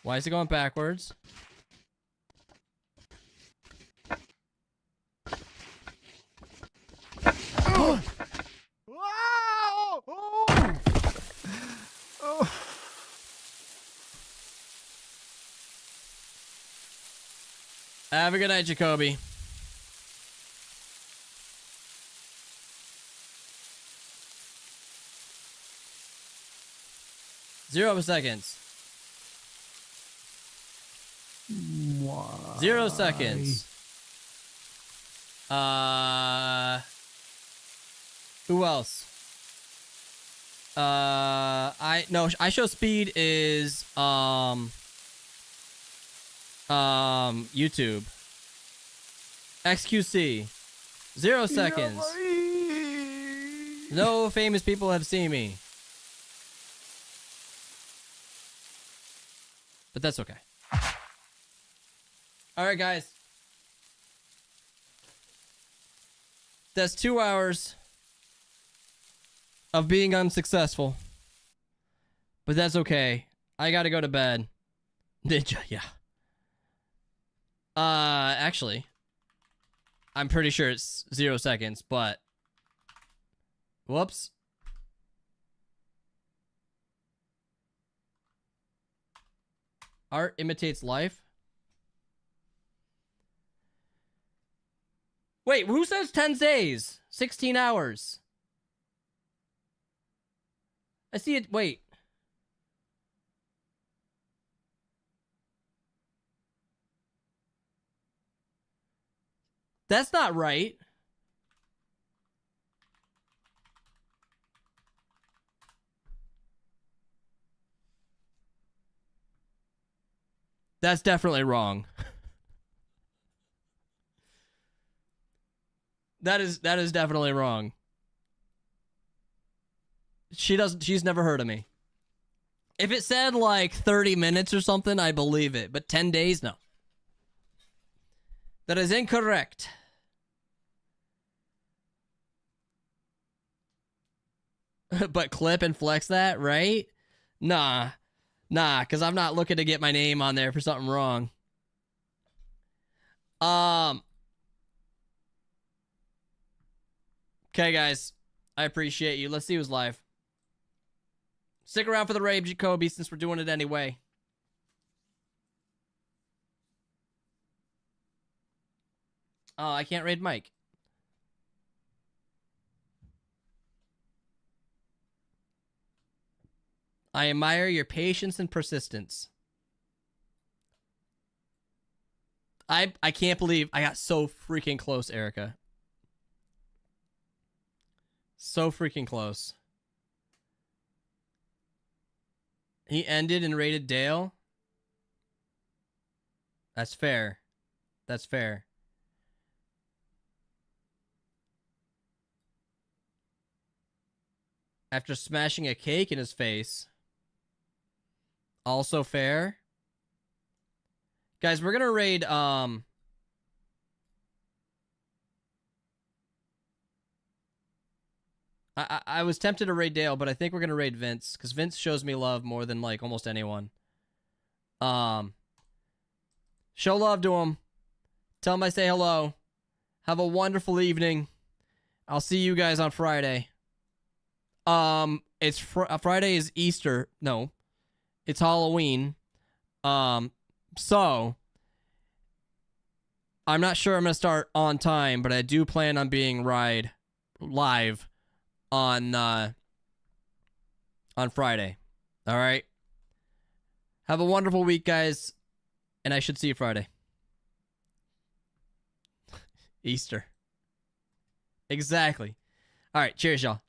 Why is it going backwards? Wow! Oh! Oh. Have a good night, Jacoby. Zero seconds. Why? 0 seconds. Who else? I show speed is YouTube. XQC. 0 seconds. No famous people have seen me. But that's okay. Alright, guys. That's 2 hours of being unsuccessful. But that's okay. I gotta go to bed. Ninja, yeah. Actually, I'm pretty sure it's 0 seconds, but... Whoops. Art imitates life? Wait, who says 10 days? 16 hours. I see it. Wait. That's not right. That's definitely wrong. That is definitely wrong. She's never heard of me. If it said like 30 minutes or something, I believe it. But 10 days, no. That is incorrect. But clip and flex that, right? Nah, because I'm not looking to get my name on there for something wrong. Okay, guys. I appreciate you. Let's see who's live. Stick around for the raid, Jacoby, since we're doing it anyway. Oh, I can't raid Mike. I admire your patience and persistence. I can't believe I got so freaking close, Erica. So freaking close. He ended and raided Dale. That's fair. That's fair. After smashing a cake in his face. Also fair. Guys, we're gonna raid I was tempted to raid Dale, but I think we're gonna raid Vince because Vince shows me love more than like almost anyone. Show love to him. Tell him I say hello. Have a wonderful evening. I'll see you guys on Friday. It's Friday is Easter. No, it's Halloween. So I'm not sure I'm gonna start on time, but I do plan on being live on Friday. All right. Have a wonderful week, guys, and I should see you Friday. Easter. Exactly. All right. Cheers, y'all.